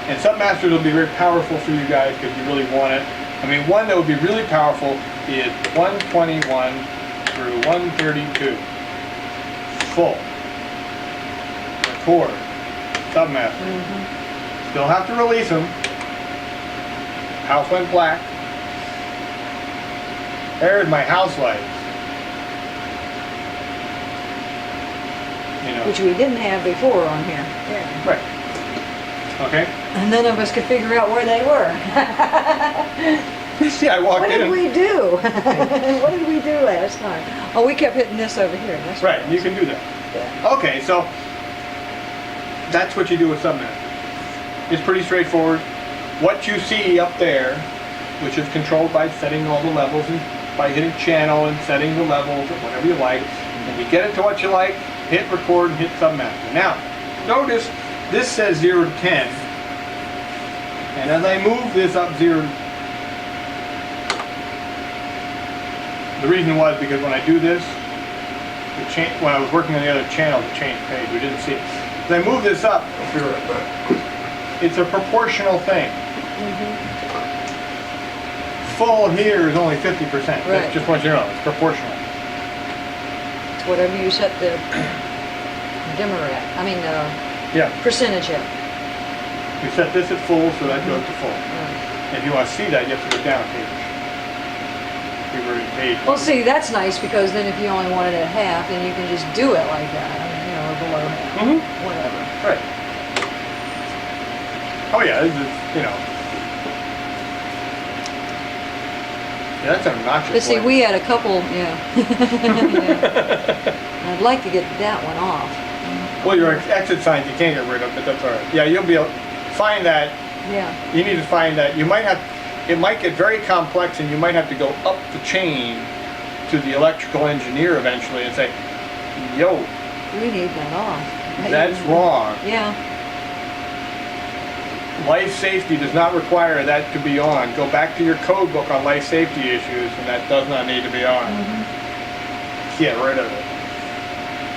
And submasters will be very powerful for you guys because you really want it. I mean, one that would be really powerful is 121 through 132. Full. Record. Submaster. Still have to release them. House went black. There's my house lights. You know. Which we didn't have before on here. Right. Okay. And none of us could figure out where they were. See, I walked What in did and... we do? What did we do last time? Oh, we kept hitting this over here. That's Right, you can do that. Yeah. Okay, so that's what you do with submasters. It's pretty straightforward. what you see up there, which is controlled by setting all the levels and by hitting channel and setting the levels and whatever you like, and you get it to what you like, hit record and hit submaster. Now, notice this says 0 to 10, and as I move this up 0, the reason was because when I do this, when I was working on the other channel, it changed page. We didn't see it. As I move this up, I'll be right back. it's a proportional thing. Full here is only 50%. Right. That's just want you to know, it's proportional. It's whatever you set the dimmer at. I mean, the Yeah. percentage at. We set this at full, so that goes to full. Right. If you want to see that, you have to go down a page. We were in page. Well, see, that's nice because then if you only want it at half, then you can just do it like that. I mean, you know, or below half, whatever. Right. Oh yeah, this is, you know. Yeah, that's obnoxious. But see, one. we had a couple, yeah. Yeah. I'd like to get that one off. Well, your exit signs you can't get rid of, but that's all right. Yeah, you'll be able find that. Yeah. You need to find that. You might have. It might get very complex, and you might have to go up the chain to the electrical engineer eventually and say, "Yo, We need that off. that's wrong. Yeah. Life safety does not require that to be on. Go back to your code book on life safety issues, and that does not need to be on. Get rid of it."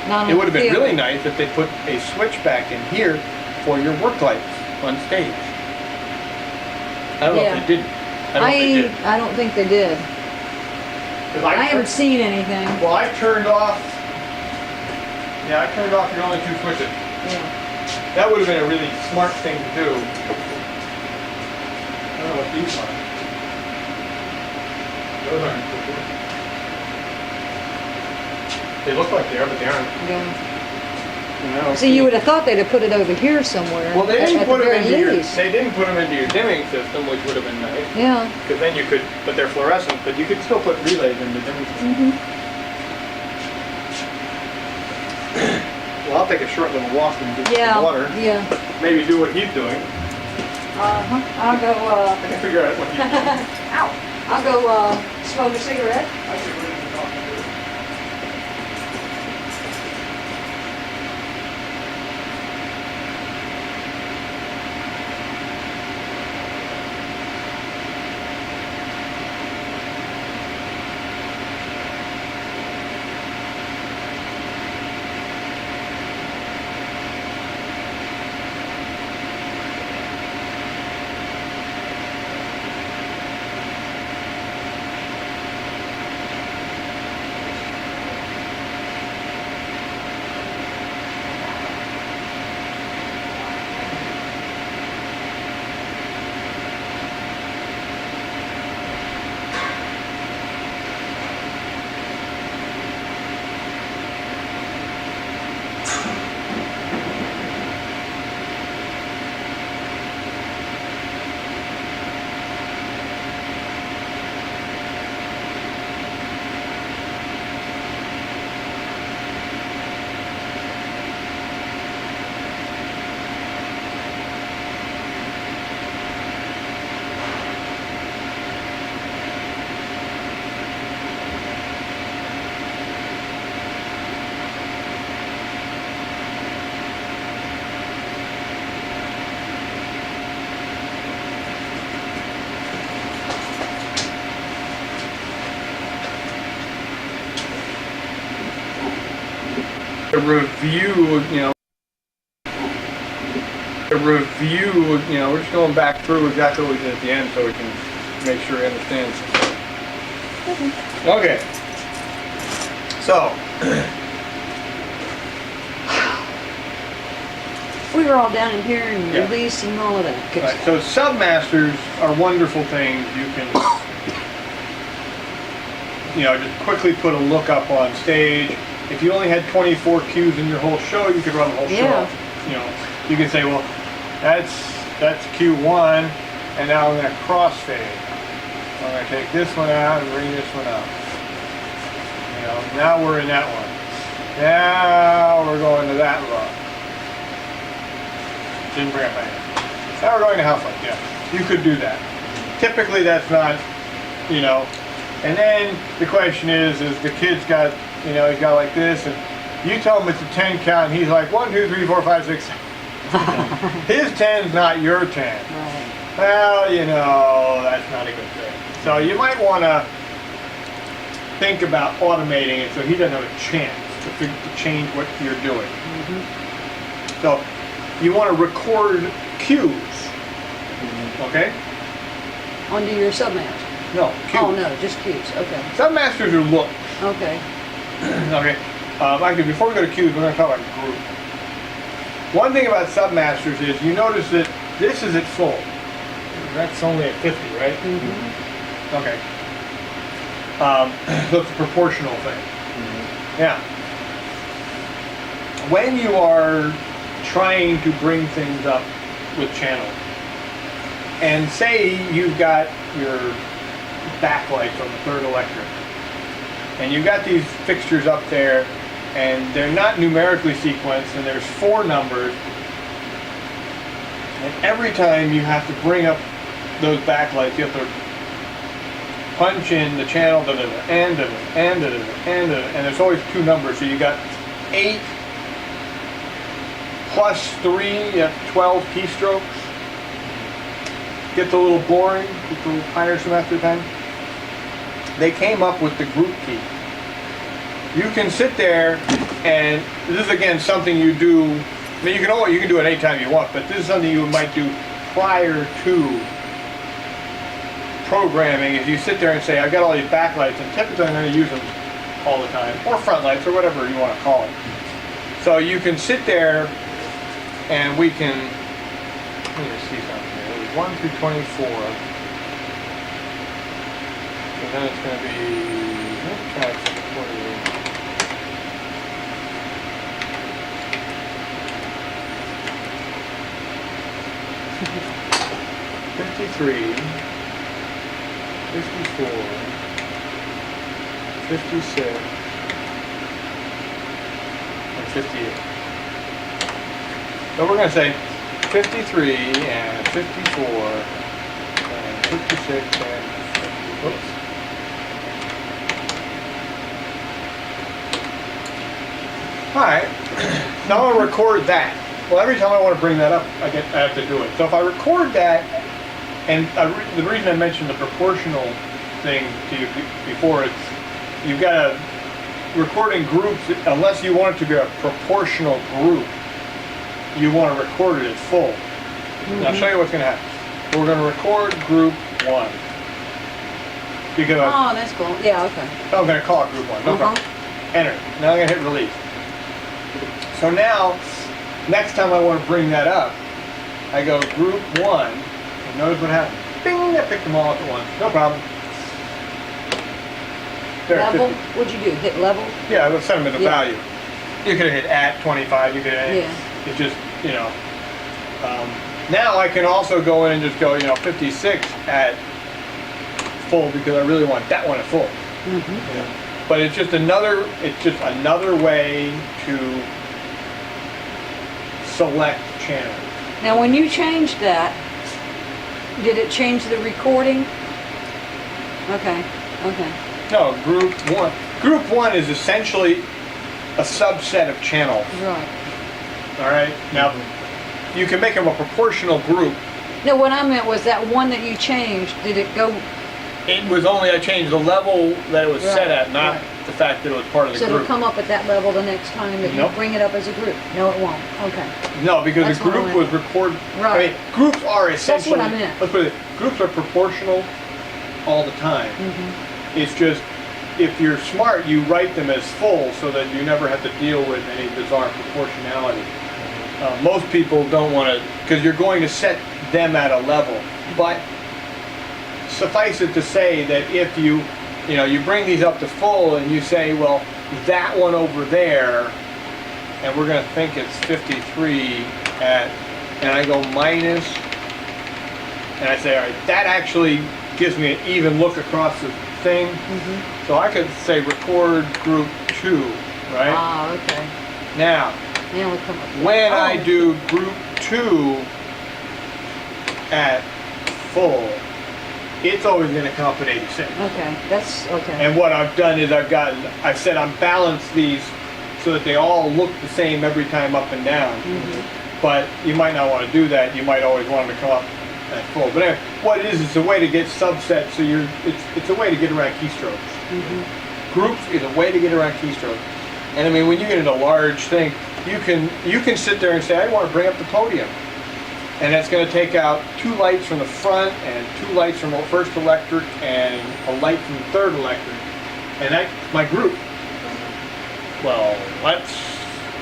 Not It would have been field. really nice if they put a switch back in here for your work lights on stage. I don't know Yeah. if they didn't. I don't know if they did. I don't think they did. 'Cause I haven't seen anything. Well, I turned off. Yeah, I turned off your only two switches. Yeah. That would have been a really smart thing to do. I don't know what these are. Those aren't switches. They look like they are, but they aren't. Yeah. No. See, you would have thought they'd have put it over here somewhere. Well, they didn't at put the them very into your. least. They didn't put them into your dimming system, which would have been nice. Yeah. Because then you could, but they're fluorescent, but you could still put relays in the dimming system. Well, I'll take a short little walk and get Yeah. some water. Yeah. Maybe do what he's doing. I'll go. I can figure out what he's doing. Ow! I'll go smoke a cigarette. I should really talk to him. A review, we're just going back through exactly what we did at the end so we can make sure we understand. Okay. So, We were all down in here and Yeah. released and all of that. Good right, stuff. so submasters are wonderful things. You can, just quickly put a lookup on stage. If you only had 24 cues in your whole show, you could run the whole Yeah. show. You can say, well, that's Q1, and now I'm going to crossfade. I'm going to take this one out and bring this one up. Now we're in that one. Now we're going to that look. Didn't bring it back. Now we're going to house lights, yeah. You could do that. Typically that's not, you know, and then the question is the kid's got, you know, he's got like this, and you tell him it's a 10 count, and he's like 1, 2, 3, 4, 5, 6. His 10's not your 10. Right. Well, you know, that's not a good thing. So you might want to think about automating it so he doesn't have a chance to change what you're doing. So you want to record cues, okay? Onto your submaster. No, cues. Oh, no, just cues. Okay. Submasters are looks. Okay. Okay. Actually, before we go to cues, we're going to talk about group. One thing about submasters is you notice that this is at full. That's only at 50, right? Okay. So it's a proportional thing. Yeah. When you are trying to bring things up with channel, and say you've got your backlights on the third electric, and you've got these fixtures up there, and they're not numerically sequenced, and there's 4 numbers, and every time you have to bring up those backlights, you have to punch in the channel, and there's always 2 numbers, so you got 8 plus 3, you have 12 keystrokes. Gets a little boring, gets a little tiresome after time. They came up with the group key. You can sit there, and this is again something you do. I mean, you can do it anytime you want, but this is something you might do prior to programming. Is you sit there and say, I've got all these backlights, and typically I'm going to use them all the time, or front lights, or whatever you want to call it. So you can sit there, and we can. Let me just see something here. It was 1 through 24. And then it's going to be. Let's try something for you. 53, 54, 56, and 58. So we're going to say 53 and 54 and 56 and 50. Oops. Alright, now I'm going to record that. Well, every time I want to bring that up, I have to do it. So if I record that, and the reason I mentioned the proportional thing to you before, it's you've got a recording groups, unless you want it to be a proportional group, you want to record it at full. Now I'll show you what's going to happen. We're going to record group 1. Because Oh, that's cool. Yeah, okay. I'm going to call it group 1. No problem. Enter. Now I'm going to hit release. So now, next time I want to bring that up, I go group 1, and notice what happens. Bing! I picked them all up at once. No problem. There, Level? 50. What'd you do? Hit level? Yeah, I would set them at a value. You could have hit at 25, you could have hit, Yeah. it's just, you know. Now I can also go in and just go, 56 at full because I really want that one at full. Yeah. But it's just another way to select channels. Now, when you changed that, did it change the recording? Okay, okay. No, group 1. Group 1 is essentially a subset of channels. Right. All right. Now, you can make them a proportional group. No, what I meant was that one that you changed, did it go, It was only I changed the level that it was set at, not right. the fact that it was part of the so it'll group. come up at that level the next time that Nope. you bring it up as a group? No, it won't. Okay. No, because That's the what I group meant. was recorded. Right. I mean, groups are essentially. That's what I meant. Let's put it. Groups are proportional all the time. It's just if you're smart, you write them as full so that you never have to deal with any bizarre proportionality. Most people don't want to, because you're going to set them at a level. But suffice it to say that if you bring these up to full and you say, well, that one over there, and we're going to think it's 53 at, and I go minus, and I say, all right, that actually gives me an even look across the thing. So I could say record group 2, right? Ah, okay. Now, Now we come up with when oh, I do group 2, at full, it's always going to come up at 86. Okay, that's, okay. And what I've done is I've said I'm balanced these so that they all look the same every time up and down. But you might not want to do that. You might always want them to come up at full. But anyway, what it is, it's a way to get subsets. So it's a way to get around keystrokes. Groups is a way to get around keystrokes. And I mean, when you get into a large thing, you can sit there and say, I want to bring up the podium. And that's going to take out 2 lights from the front and 2 lights from the first electric and a light from the third electric. And that's my group. Well, that's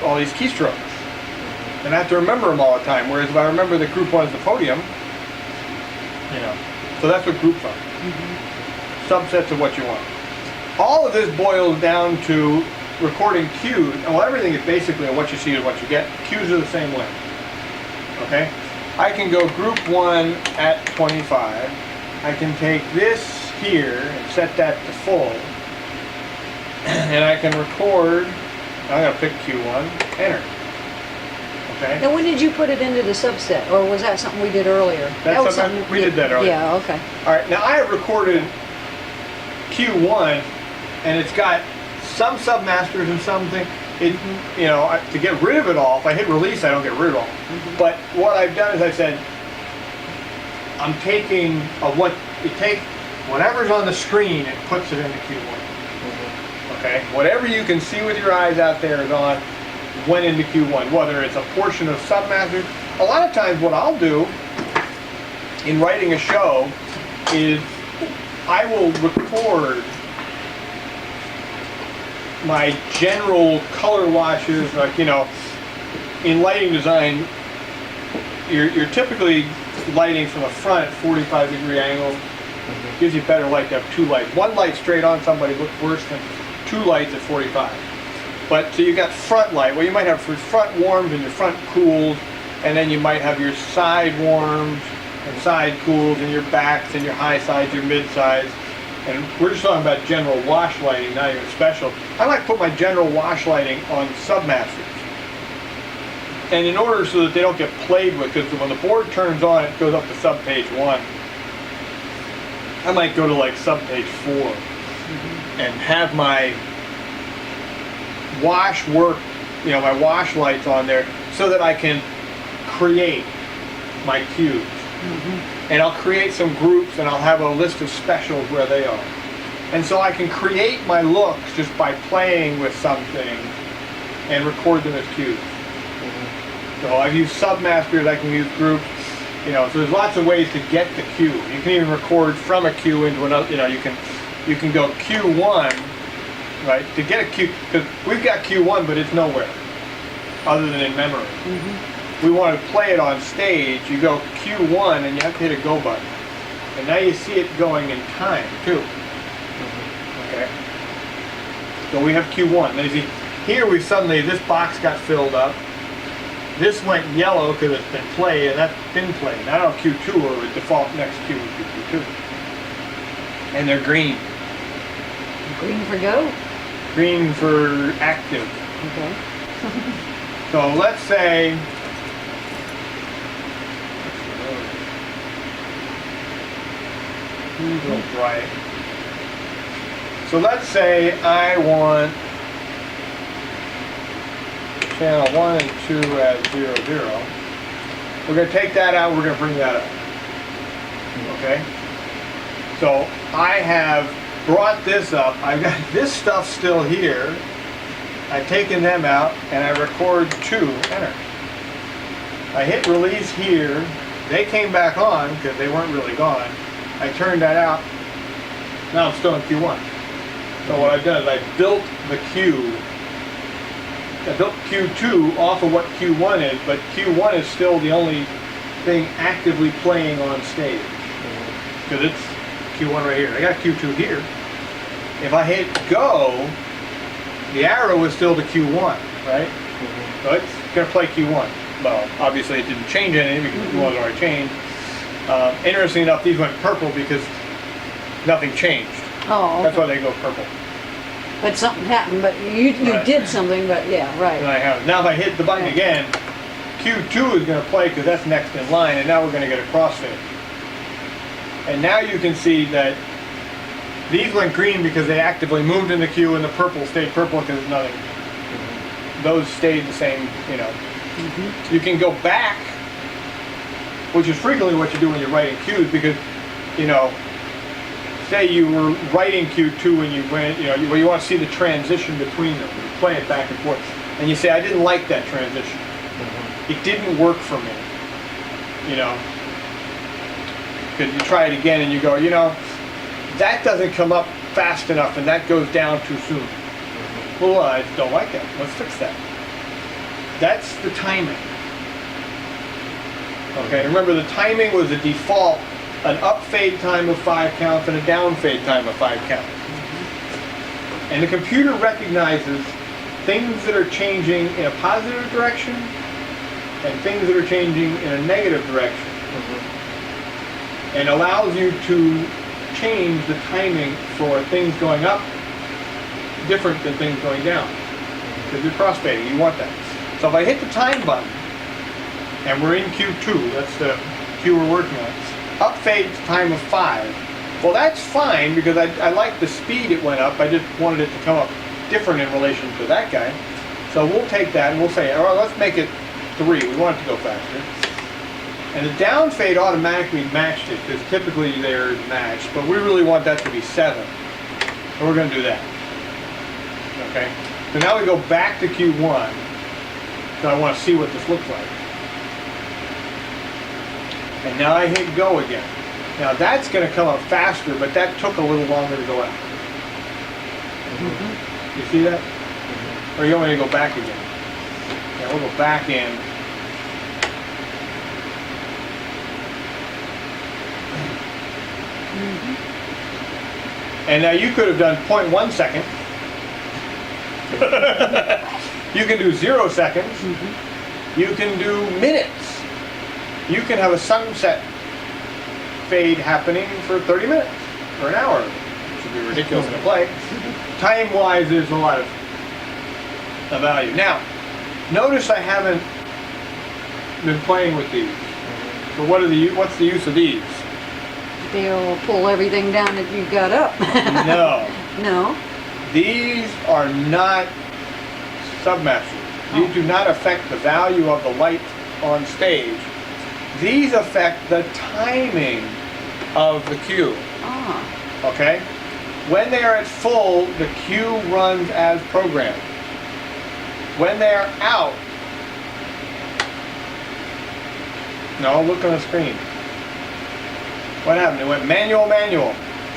all these keystrokes. And I have to remember them all the time. Whereas if I remember that group 1 is the podium, you know. So that's what groups are. Subsets of what you want. All of this boils down to recording cues. Well, everything is basically what you see is what you get. Cues are the same way. Okay? I can go group 1 at 25. I can take this here and set that to full. And I can record, I'm going to pick Q1, enter. Okay? Now, when did you put it into the subset, or was that something we did earlier? That was something we did that earlier. Yeah, okay. All right, now I have recorded Q1, and it's got some submasters and something. You know, to get rid of it all, if I hit release, I don't get rid of it all. But what I've done is I said, I'm taking whatever's on the screen and puts it into Q1. Okay, whatever you can see with your eyes out there is on, went into Q1, whether it's a portion of submasters. A lot of times what I'll do in writing a show is I will record my general color washes, like, you know, in lighting design, you're typically lighting from the front at 45-degree angle. Gives you better light to have 2 lights. 1 light straight on somebody looks worse than 2 lights at 45. But so you got front light. Well, you might have your front warms and your front cools, and then you might have your side warms and side cools, and your backs and your high sides, your mid sides. And we're just talking about general wash lighting, not even special. I like to put my general wash lighting on submasters. And in order so that they don't get played with, because when the board turns on, it goes up to subpage 1. I might go to like subpage 4 and have my wash work, you know, my wash lights on there so that I can create my cues. And I'll create some groups and I'll have a list of specials where they are. And so I can create my looks just by playing with something and record them as cues. So I've used submasters, I can use groups, you know, so there's lots of ways to get the cue. You can even record from a cue into another, you know, you can go Q1, right, to get a cue, because we've got Q1 but it's nowhere other than in memory. We want to play it on stage, you go Q1 and you have to hit a go button. And now you see it going in time too. Okay? So we have Q1. Now you see, here we suddenly, this box got filled up. This went yellow because it's been played, and that's been played. Now Q2, or the default next Q would be Q2. And they're green. Green for go? Green for active. Okay. So let's say, a little bright. So let's say I want channel 1 and 2 at 0, 0. We're going to take that out, we're going to bring that up. Okay? So I have brought this up, I've got this stuff still here. I've taken them out and I record 2, enter. I hit release here, they came back on because they weren't really gone. I turned that out, now I'm still in Q1. So what I've done is I built the Q. I built Q2 off of what Q1 is, but Q1 is still the only thing actively playing on stage. Because it's Q1 right here. I got Q2 here. If I hit go, the arrow is still to Q1, right? So it's going to play Q1. Well, obviously it didn't change anything because Q1 was already changed. Interesting enough, these went purple because nothing changed. Oh, okay. That's why they go purple. But something happened, but you Right. did something, but yeah, right. And I have. Now if I hit the button again, Q2 is going to play because that's next in line, and now we're going to get a crossfade. And now you can see that these went green because they actively moved in the queue, and the purple stayed purple because nothing. Those stayed the same, you know. You can go back, which is frequently what you do when you're writing queues, because, you know, say you were writing Q2 and you went, you know, you want to see the transition between them. You play it back and forth. And you say, I didn't like that transition. It didn't work for me. You know, because you try it again and you go, you know, that doesn't come up fast enough and that goes down too soon. Well, I don't like that. Let's fix that. That's the timing. Okay, remember the timing was a default, an up fade time of 5 counts and a down fade time of 5 counts. And the computer recognizes things that are changing in a positive direction and things that are changing in a negative direction. And allows you to change the timing for things going up different than things going down. Because you're crossfading, you want that. So if I hit the time button, and we're in Q2, that's the queue we're working on, up fade time of 5. Well, that's fine because I like the speed it went up. I just wanted it to come up different in relation to that guy. So we'll take that and we'll say, all right, let's make it 3. We want it to go faster. And the down fade automatically matched it because typically they're matched, but we really want that to be 7. And we're going to do that. Okay? So now we go back to Q1. So I want to see what this looks like. And now I hit go again. Now that's going to come up faster, but that took a little longer to go out. You see that? Or you want me to go back again? Yeah, we'll go back in. And now you could have done 0.1 second. You can do 0 seconds. You can do minutes. You can have a sunset fade happening for 30 minutes or an hour, which would be ridiculous to play. Time-wise, there's a lot of value. Now, notice I haven't been playing with these. So what's the use of these? They'll pull everything down that you got up. No. No? These are not submasters. These do not affect the value of the light on stage. These affect the timing of the queue. Ah. Okay? When they are at full, the queue runs as programmed. When they are out, no, look on the screen. What happened? It went manual, manual.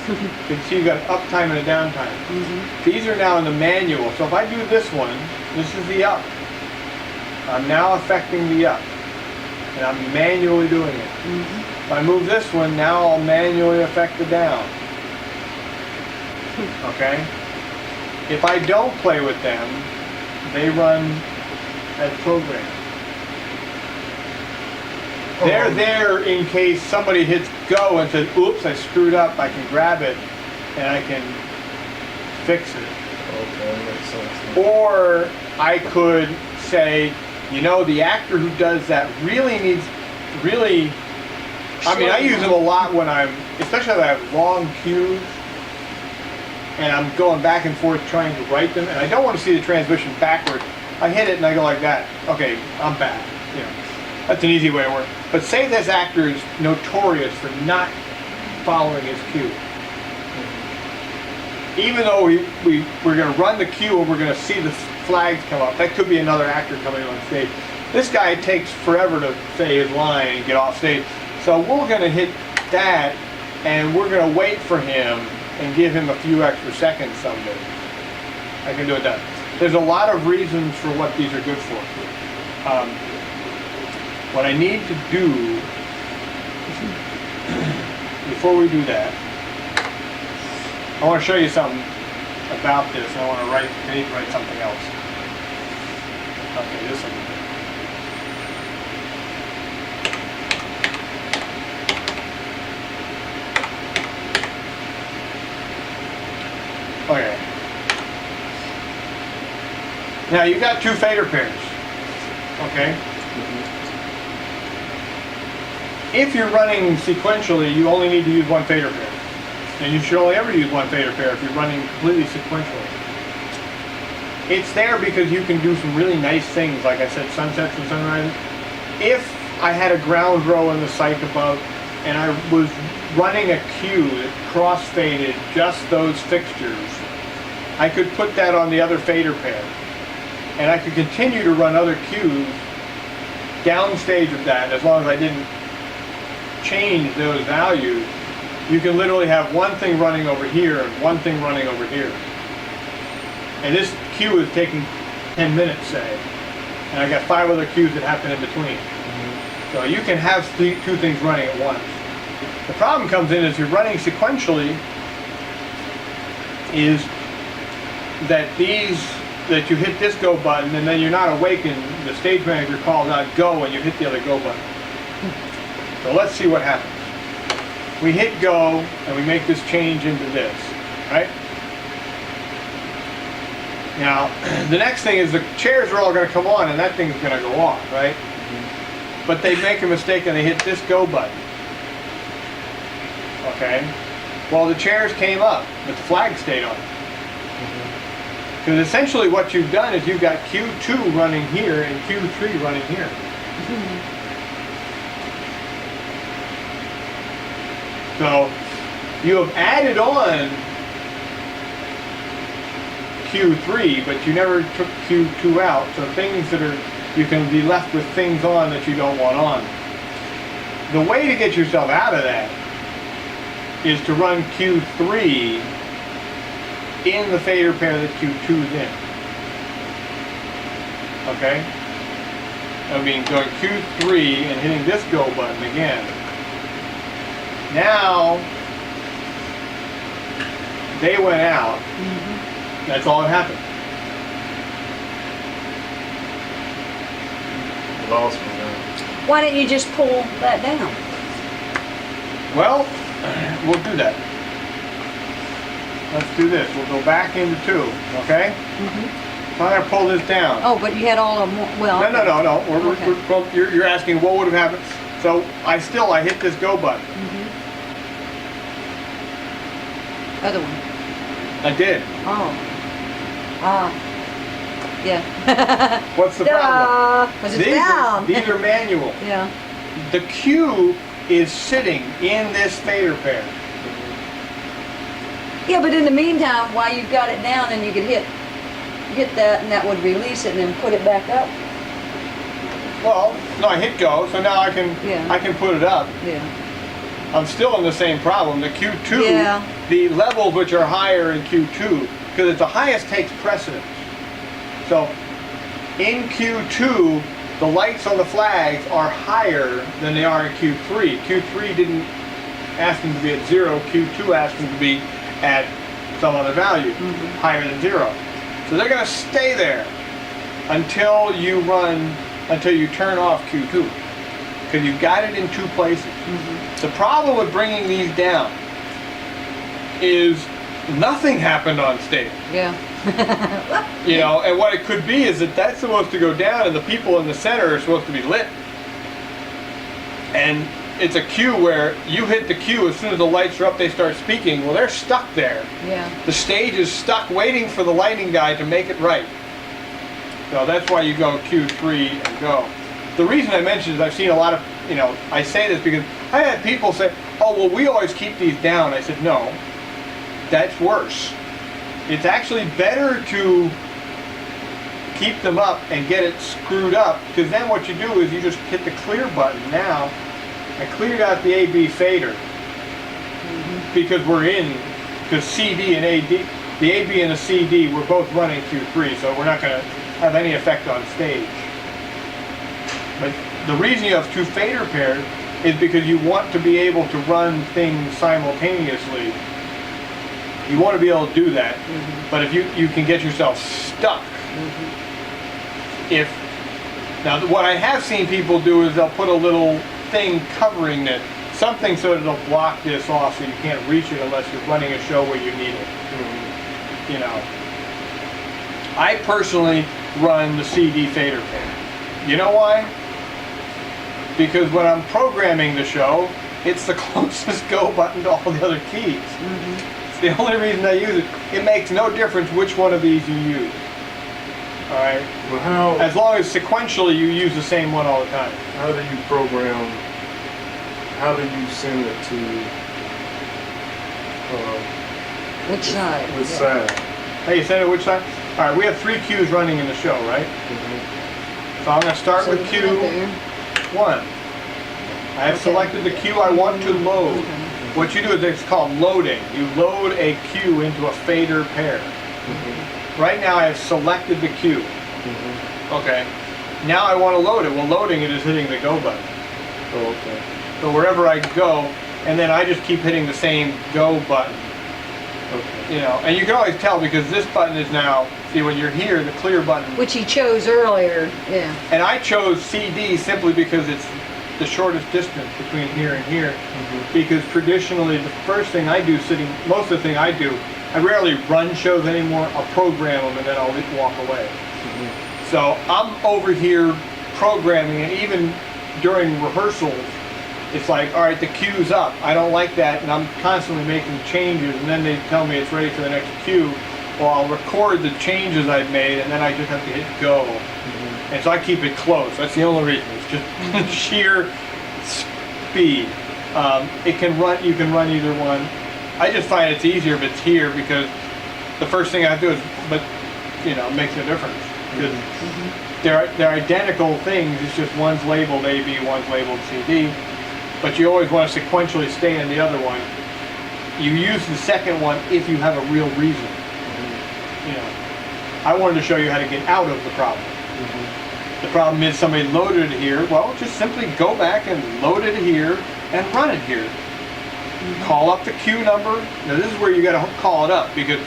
You can see you got an uptime and a downtime. These are now in the manual. So if I do this one, this is the up. I'm now affecting the up. And I'm manually doing it. If I move this one, now I'll manually affect the down. Okay? If I don't play with them, they run as programmed. They're there in case somebody hits go and says, oops, I screwed up, I can grab it and I can fix it. Okay, makes sense. Or I could say, you know, the actor who does that really needs, I mean, I use them a lot when especially if I have long cues and I'm going back and forth trying to write them and I don't want to see the transmission backward. I hit it and I go like that. Okay, I'm back. You know, that's an easy way to work. But say this actor is notorious for not following his cue. Even though we're going to run the cue and we're going to see the flags come up, that could be another actor coming on stage. This guy takes forever to say his line and get off stage. So we're going to hit that and we're going to wait for him and give him a few extra seconds someday. I can do it that. There's a lot of reasons for what these are good for. What I need to do, before we do that, I want to show you something about this. I need to write something else. Okay, this one. Okay. Now you've got 2 fader pairs. Okay? If you're running sequentially, you only need to use one fader pair. And you should only ever use one fader pair if you're running completely sequentially. It's there because you can do some really nice things, like I said, sunsets and sunrises. If I had a ground row in the site above and I was running a cue that cross-faded just those fixtures, I could put that on the other fader pair. And I could continue to run other cues downstage of that as long as I didn't change those values. You can literally have one thing running over here and one thing running over here. And this cue is taking 10 minutes, say. And I got 5 other cues that happen in between. So you can have 2 things running at once. The problem comes in as you're running sequentially is that you hit this go button and then you're not awake and the stage manager calls out go and you hit the other go button. So let's see what happens. We hit go and we make this change into this, right? Now, the next thing is the chairs are all going to come on and that thing's going to go off, right? But they make a mistake and they hit this go button. Okay? Well, the chairs came up, but the flag stayed on. Because essentially what you've done is you've got Q2 running here and Q3 running here. So you have added on Q3, but you never took Q2 out. So things that are, you can be left with things on that you don't want on. The way to get yourself out of that is to run Q3 in the fader pair that Q2's in. Okay? I mean, going Q3 and hitting this go button again. Now, they went out. That's all that happened. Lost me now. Why didn't you just pull that down? Well, we'll do that. Let's do this. We'll go back into 2, okay? So I'm going to pull this down. Oh, but you had all of them, well. No. Okay. Well, you're asking what would have happened. So I hit this go button. Other one. I did. Oh. Yeah. What's the problem? Because it's down. These are manual. Yeah. The cue is sitting in this fader pair. Yeah, but in the meantime, while you've got it down, and you could hit that, and that would release it, and then put it back up. Well, no, I hit go, so now I can put it up. Yeah. I'm still in the same problem. The Q2, Yeah. the levels which are higher in Q2, because it's the highest takes precedence. So in Q2, the lights on the flags are higher than they are in Q3. Q3 didn't ask them to be at 0. Q2 asked them to be at some other value, higher than 0. So they're going to stay there until you turn off Q2. Because you've got it in 2 places. The problem with bringing these down is nothing happened on stage. Yeah. You know, and what it could be is that that's supposed to go down and the people in the center are supposed to be lit. And it's a cue where you hit the cue, as soon as the lights are up, they start speaking. Well, they're stuck there. Yeah. The stage is stuck waiting for the lighting guy to make it right. So that's why you go Q3 and go. The reason I mentioned is I've seen a lot of, I say this because I had people say, oh, well, we always keep these down. I said, no, that's worse. It's actually better to keep them up and get it screwed up, because then what you do is you just hit the clear button. Now, I cleared out the AB fader because because CD and AD, the AB and the CD were both running Q3, so we're not going to have any effect on stage. But the reason you have 2 fader pairs is because you want to be able to run things simultaneously. You want to be able to do that, but if you can get yourself stuck. Now what I have seen people do is they'll put a little thing covering it, something so that it'll block this off so you can't reach it unless you're running a show where you need it. I personally run the CD fader pair. You know why? because when I'm programming the show, it's the closest go button to all the other keys. It's the only reason I use it. It makes no difference which one of these you use. All right. Well, how As long as sequentially you use the same one all the time. how do you program? How do you send it to Which side? which side? Hey, you said it which side? All right, we have 3 queues running in the show, right? So I'm going to start So with you queue put it there. 1. I have selected the queue I want to load. What you do is it's called loading. You load a queue into a fader pair. Right now I have selected the queue. Okay. Now I want to load it. Well, loading it is hitting the go button. Oh, okay. So wherever I go, and then I just keep hitting the same go button. Okay. You know, and you can always tell because this button is now, see when you're here, the clear button. Which he chose earlier, yeah. And I chose CD simply because it's the shortest distance between here and here. Because traditionally the first thing I do most of the thing I do, I rarely run shows anymore. I'll program them and then I'll walk away. So I'm over here programming, and even during rehearsals, it's like, all right, the cue's up. I don't like that, and I'm constantly making changes, and then they tell me it's ready for the next cue. Well, I'll record the changes I've made, and then I just have to hit go. And so I keep it close. That's the only reason. It's just sheer speed. It can run. You can run either one. I just find it's easier if it's here because the first thing I do is, but you know, it makes a difference because they're identical things. It's just one's labeled AB, one's labeled CD. But you always want to sequentially stay in the other one. You use the second one if you have a real reason. You know, I wanted to show you how to get out of the problem. The problem is somebody loaded it here. Well, just simply go back and load it here and run it here. Call up the queue number. Now this is where you got to call it up because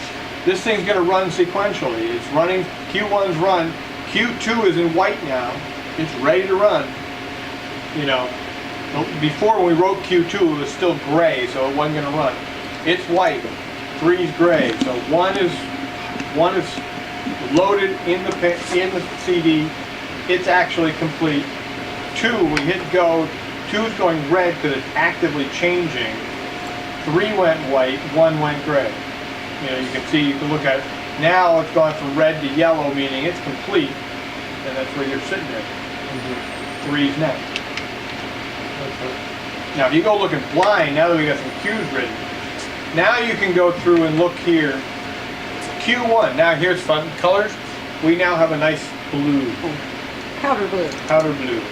this thing's going to run sequentially. It's running, Q1's run, Q2 is in white now. It's ready to run. You know, before when we wrote Q2 it was still gray, so it wasn't going to run. It's white, 3's gray, so one is loaded in the CD. It's actually complete. 2, we hit go. 2's going red because it's actively changing. 3 went white. 1 went gray. You know, you can see. You can look at it. Now it's gone from red to yellow, meaning it's complete, and that's where you're sitting there. 3's next. Now, if you go looking blind, now that we got some cues written, now you can go through and look here. Q1. Now here's fun colors. We now have a nice blue. Powder blue. Powder blue.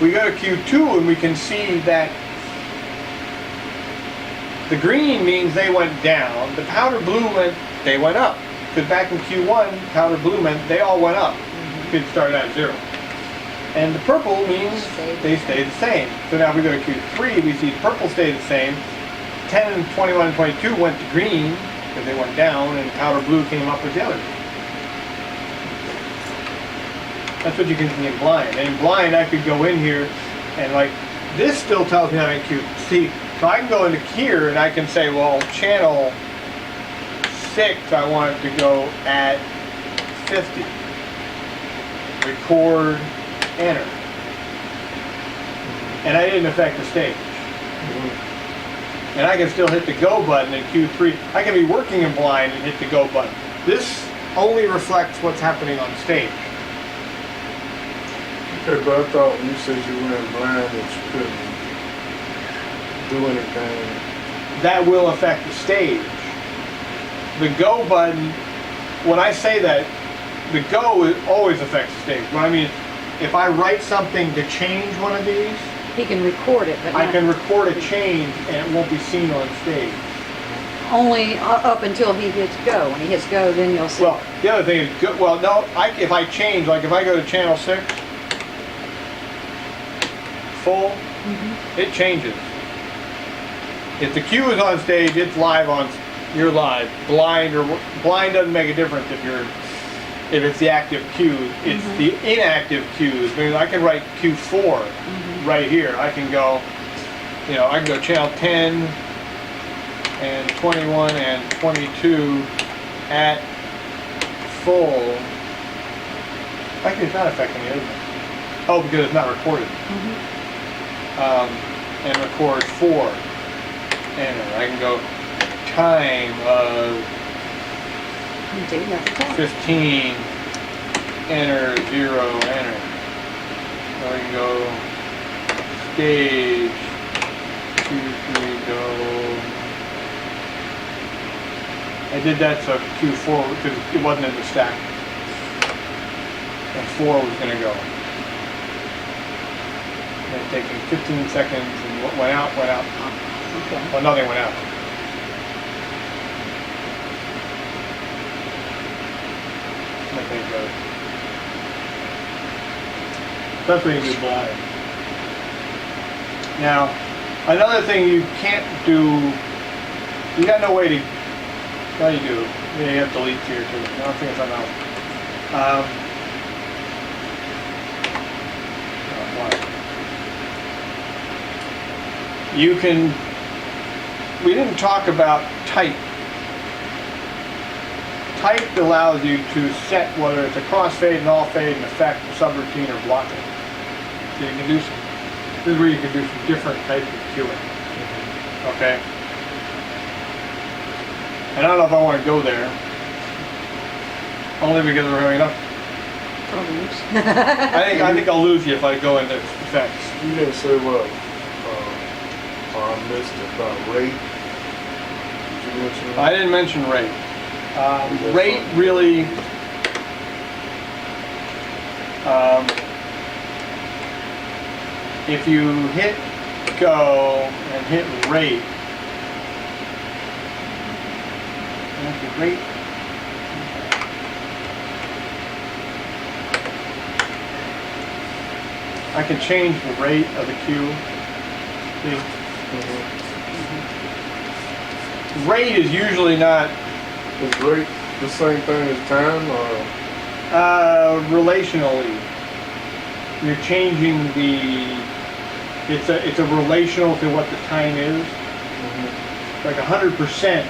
We go to Q2 and we can see that the green means they went down. The powder blue meant they went up. Because back in Q1, powder blue meant they all went up. It started at 0. And the purple means they stayed the same. So now if we go to Q3, we see purple stayed the same. 10 and 21 and 22 went to green because they went down, and powder blue came up with the others. That's what you can see in blind. And in blind, I could go in here and like, this still tells me I'm in Q. See, so I can go into here and I can say, well, channel 6, I want it to go at 50. Record, enter. And I didn't affect the stage. And I can still hit the go button in Q3. I can be working in blind and hit the go button. This only reflects what's happening on stage. Okay, but I thought when you said you went blind that you couldn't do anything. That will affect the stage. The go button, when I say that, the go always affects the stage. What I mean is, if I write something to change one of these, He can record it, but I not can record a change and it won't be seen on stage. only up until he hits go. When he hits go, then you'll see. Well, the other thing is, well, no, if I change, like if I go to channel 6, full, it changes. If the cue is on stage, it's live you're live. Blind doesn't make a difference if it's the active cue. It's the inactive cues. I mean, I can write Q4 right here. I can go, you know, I can go channel 10 and 21 and 22 at full. Actually, it's not affecting the other thing. Oh, because it's not recorded. And record 4. Enter. I can go time of Do nothing. 15. Enter 0. Enter. So I can go stage 2, 3, go. I did that so Q4 because it wasn't in the stack. And 4 was going to go. And it taking 15 seconds and what went out, went out. Okay. Well, nothing went out. I think that's what you do blind. Now, another thing you can't do, you got no way to, well you do, yeah, you have delete here too. No, I think it's something else. You can, we didn't talk about type. Type allows you to set whether it's a crossfade, an all fade, an effect, a subroutine, or blocking. So you can do some, this is where you can do some different types of queuing. Okay? And I don't know if I want to go there. Only because we're having enough. Problems. I think I'll lose you if I go into effects. You didn't say what, I missed about rate. Did you mention that? I didn't mention rate. Rate really, if you hit go and hit rate, I can change the rate of the queue. See? Rate is usually not Is rate the same thing as time, or? relationally. You're changing the, it's a relational to what the time is. Like 100%.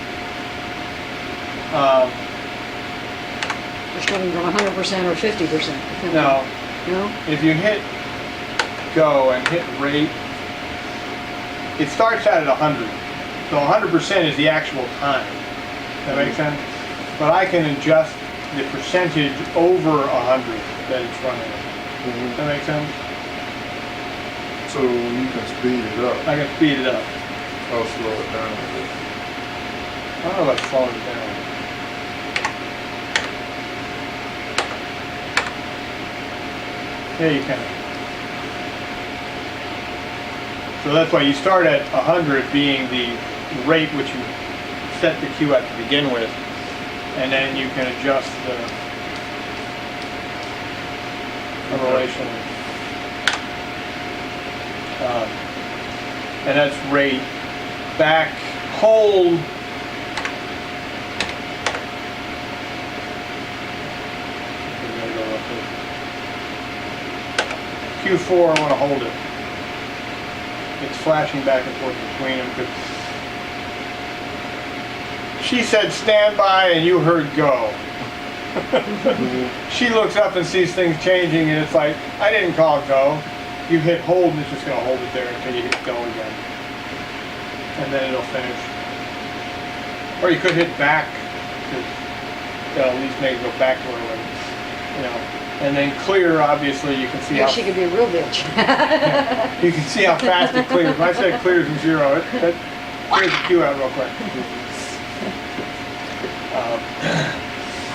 We're starting from 100% or 50%. No, No? if you hit go and hit rate, it starts out at 100. So 100% is the actual time. That makes sense? But I can adjust the percentage over 100 that it's running. Does that make sense? So you can speed it up. I can speed it up. I'll slow it down a bit. I don't know about slowing it down. Yeah, you can. So that's why you start at 100 being the rate which you set the queue at to begin with, and then you can adjust the relation. And that's rate. Back, hold. Q4, I want to hold it. It's flashing back and forth between them. Because she said stand by and you heard go. She looks up and sees things changing and it's like, I didn't call go. You hit hold and it's just going to hold it there until you hit go again. And then it'll finish. Or you could hit back, because that'll at least make it go back to where it was, you know. And then clear, obviously, you can see Yeah, how she could be a real bitch. you can see how fast it clears. When I said clears from 0, that clears the queue out real quick.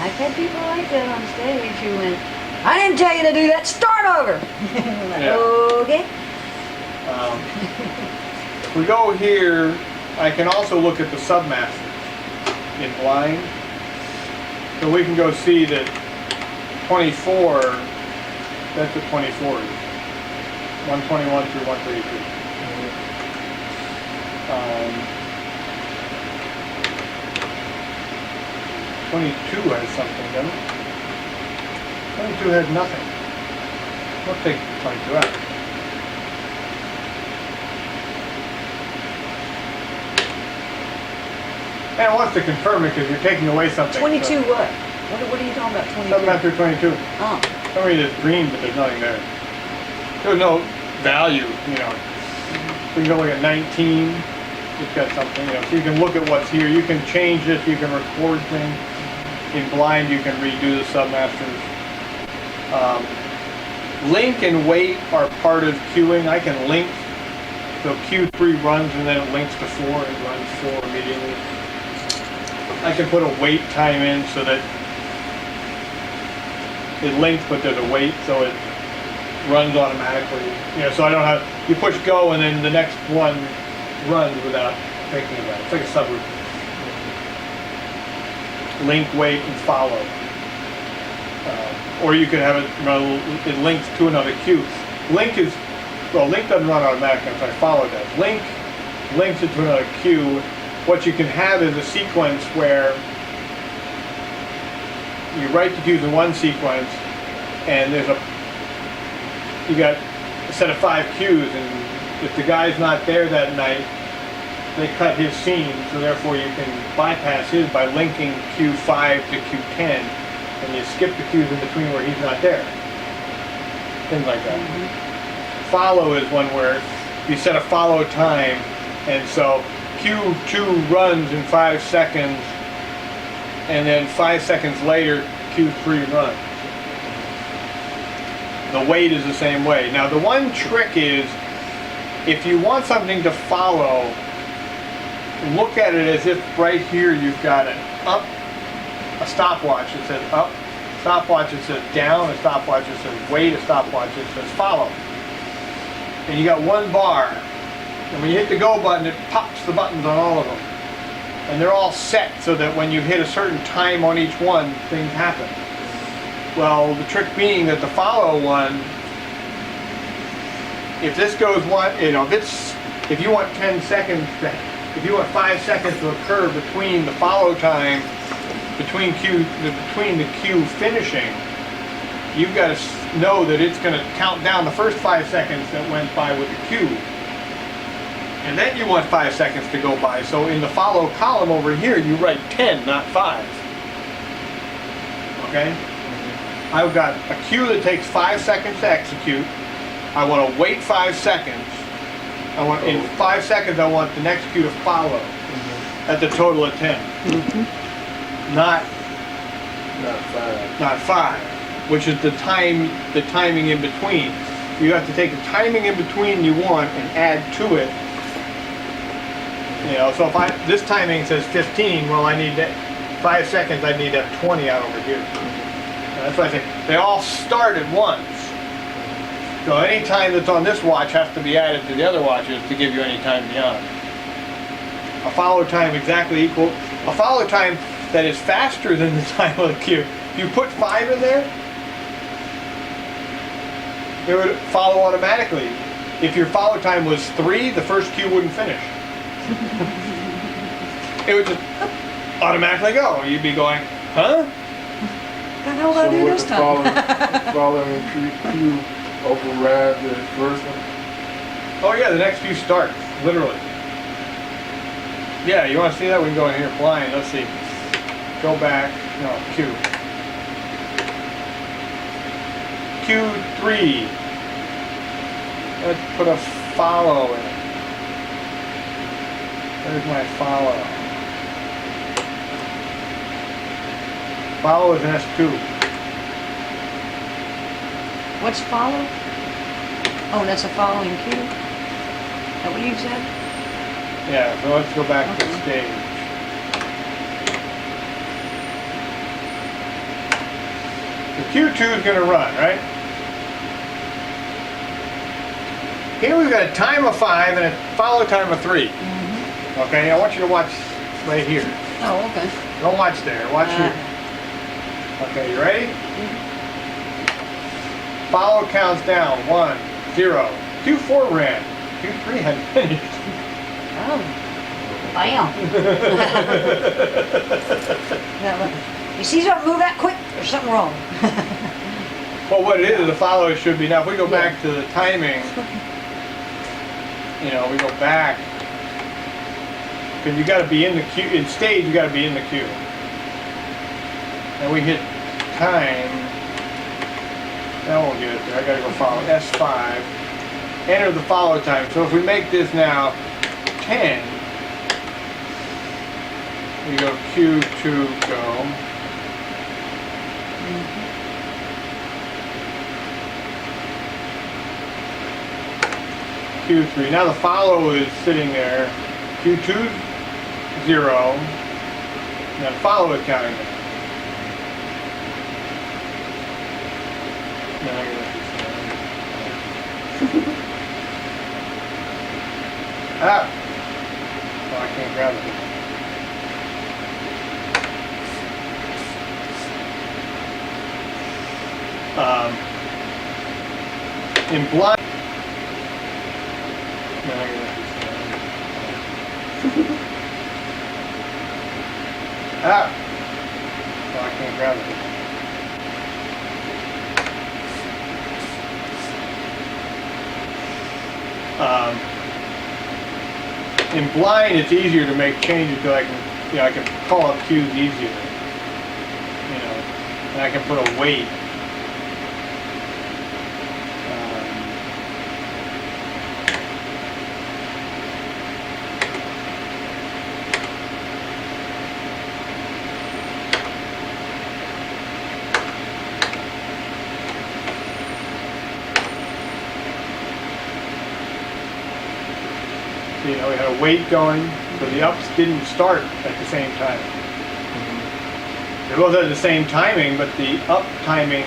I've had people like that on stage who went, I didn't tell you to do that, start over. Like, Yeah. okay. If we go here, I can also look at the submasters in blind. So we can go see that 24, that's what 24 is. 121 through 132. 22 has something, doesn't it? 22 has nothing. We'll take 22 out. And it wants to confirm it because you're taking away something. 22 what? What are you talking about, 22? Something after 22. Oh, Somebody that's green, but there's nothing there. there's no value, you know. We can go look at 19, it's got something, you know, so you can look at what's here. You can change this, you can record things. In blind, you can redo the submasters. Link and wait are part of queuing. I can link, so Q3 runs and then it links to 4 and runs 4 immediately. I can put a wait time in so that it links, but there's a wait, so it runs automatically. You know, so I don't have, you push go and then the next one runs without thinking about it. It's like a subroutine. Link, wait, and follow. Or you could have it links to another queue. Link doesn't run automatically, I'm sorry, follow does. Link links it to another queue. What you can have is a sequence where you write the queues in one sequence, and you got a set of 5 queues, and if the guy's not there that night, they cut his scene, so therefore you can bypass his by linking Q5 to Q10, and you skip the queues in between where he's not there. Things like that. Follow is one where you set a follow time, and so Q2 runs in 5 seconds, and then 5 seconds later, Q3 runs. The wait is the same way. Now the one trick is, if you want something to follow, look at it as if right here you've got an up, a stopwatch that says up, stopwatch that says down, a stopwatch that says wait, a stopwatch that says follow. And you got one bar. And when you hit the go button, it pops the buttons on all of them. And they're all set so that when you hit a certain time on each one, things happen. Well, the trick being that the follow one, if this goes one, you know, if you want 10 seconds, if you want 5 seconds to occur between the follow time, between the queue finishing, you've got to know that it's going to count down the first 5 seconds that went by with the queue. And then you want 5 seconds to go by. So in the follow column over here, you write 10, not 5. Okay? I've got a queue that takes 5 seconds to execute. I want to wait 5 seconds. In 5 seconds, I want the next queue to follow. That's a total of 10. Not 5, which is the timing in between. You have to take the timing in between you want and add to it. You know, so if this timing says 15, well, I need 5 seconds. I need to have 20 out over here. And that's why I say they all start at once. So any time that's on this watch has to be added to the other watches to give you any time beyond. A follow time exactly equal. A follow time that is faster than the time of the queue. If you put 5 in there, it would follow automatically. If your follow time was 3, the first queue wouldn't finish. It would just automatically go. You'd be going, huh? What the hell did I do this time? Following queue override the first one? Oh yeah, the next queue starts, literally. Yeah, you want to see that? We can go in here blind. Let's see. Go back. No, queue. Q3. Let's put a follow in it. There's my follow. Follow is an S2. What's follow? Oh, that's a following queue? Is that what you said? Yeah, so let's go back to the stage. The Q2 is going to run, right? Here we've got a time of 5 and a follow time of 3. Okay, I want you to watch right here. Oh, okay. Don't watch there, watch here. Okay, you ready? Follow counts down. 1, 0. Q4 ran. Q3 had finished. Oh. Bam. You see something move that quick? There's something wrong. Well, what it is, the follow should be, now if we go back to the timing, you know, we go back, because you got to be in the queue, in stage you got to be in the queue. And we hit time, That won't get it there. I gotta go follow S5. Enter the follow time. So if we make this now 10, we go Q2 go. Q3. Now the follow is sitting there. Q2 0. And then follow is counting down. Now I gotta ah! Oh, I can't grab it. In blind. Now I gotta ah! Oh, I can't grab it. In blind, it's easier to make changes because I can, I can call up cues easier, and I can put a weight. We had a weight going, but the ups didn't start at the same time. They both had the same timing, but the up timing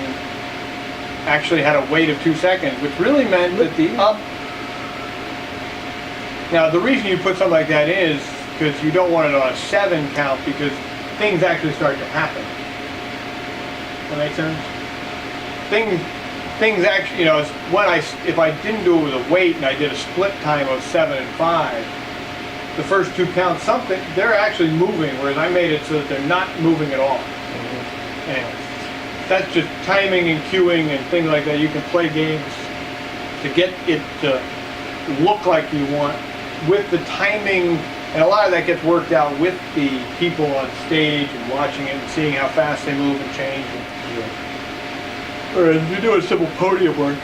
actually had a wait of 2 seconds, which really meant that the up... Now, the reason you put something like that is because you don't want it on a 7 count because things actually start to happen. That make sense? Things actually, if I didn't do it with a weight and I did a split time of 7 and 5, the first 2 counts, they're actually moving, whereas I made it so that they're not moving at all. Anyway, that's just timing and cueing and things like that. You can play games to get it to look like you want with the timing, and a lot of that gets worked out with the people on stage and watching it and seeing how fast they move and change. Or if you do a simple podium work.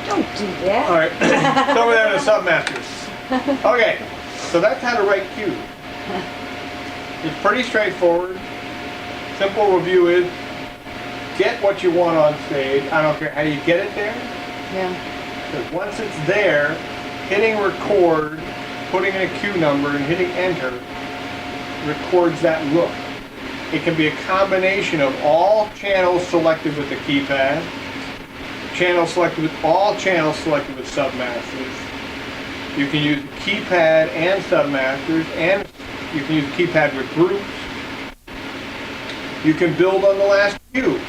Don't do that. All right, so we're there to submasters. Okay, so that's how to write cues. It's pretty straightforward. Simple review is get what you want on stage. I don't care how you get it there. Yeah. Because once it's there, hitting record, putting in a cue number, and hitting enter records that look. It can be a combination of all channels selected with the keypad, all channels selected with submasters. You can use keypad and submasters, and you can use keypad with groups. You can build on the last cue.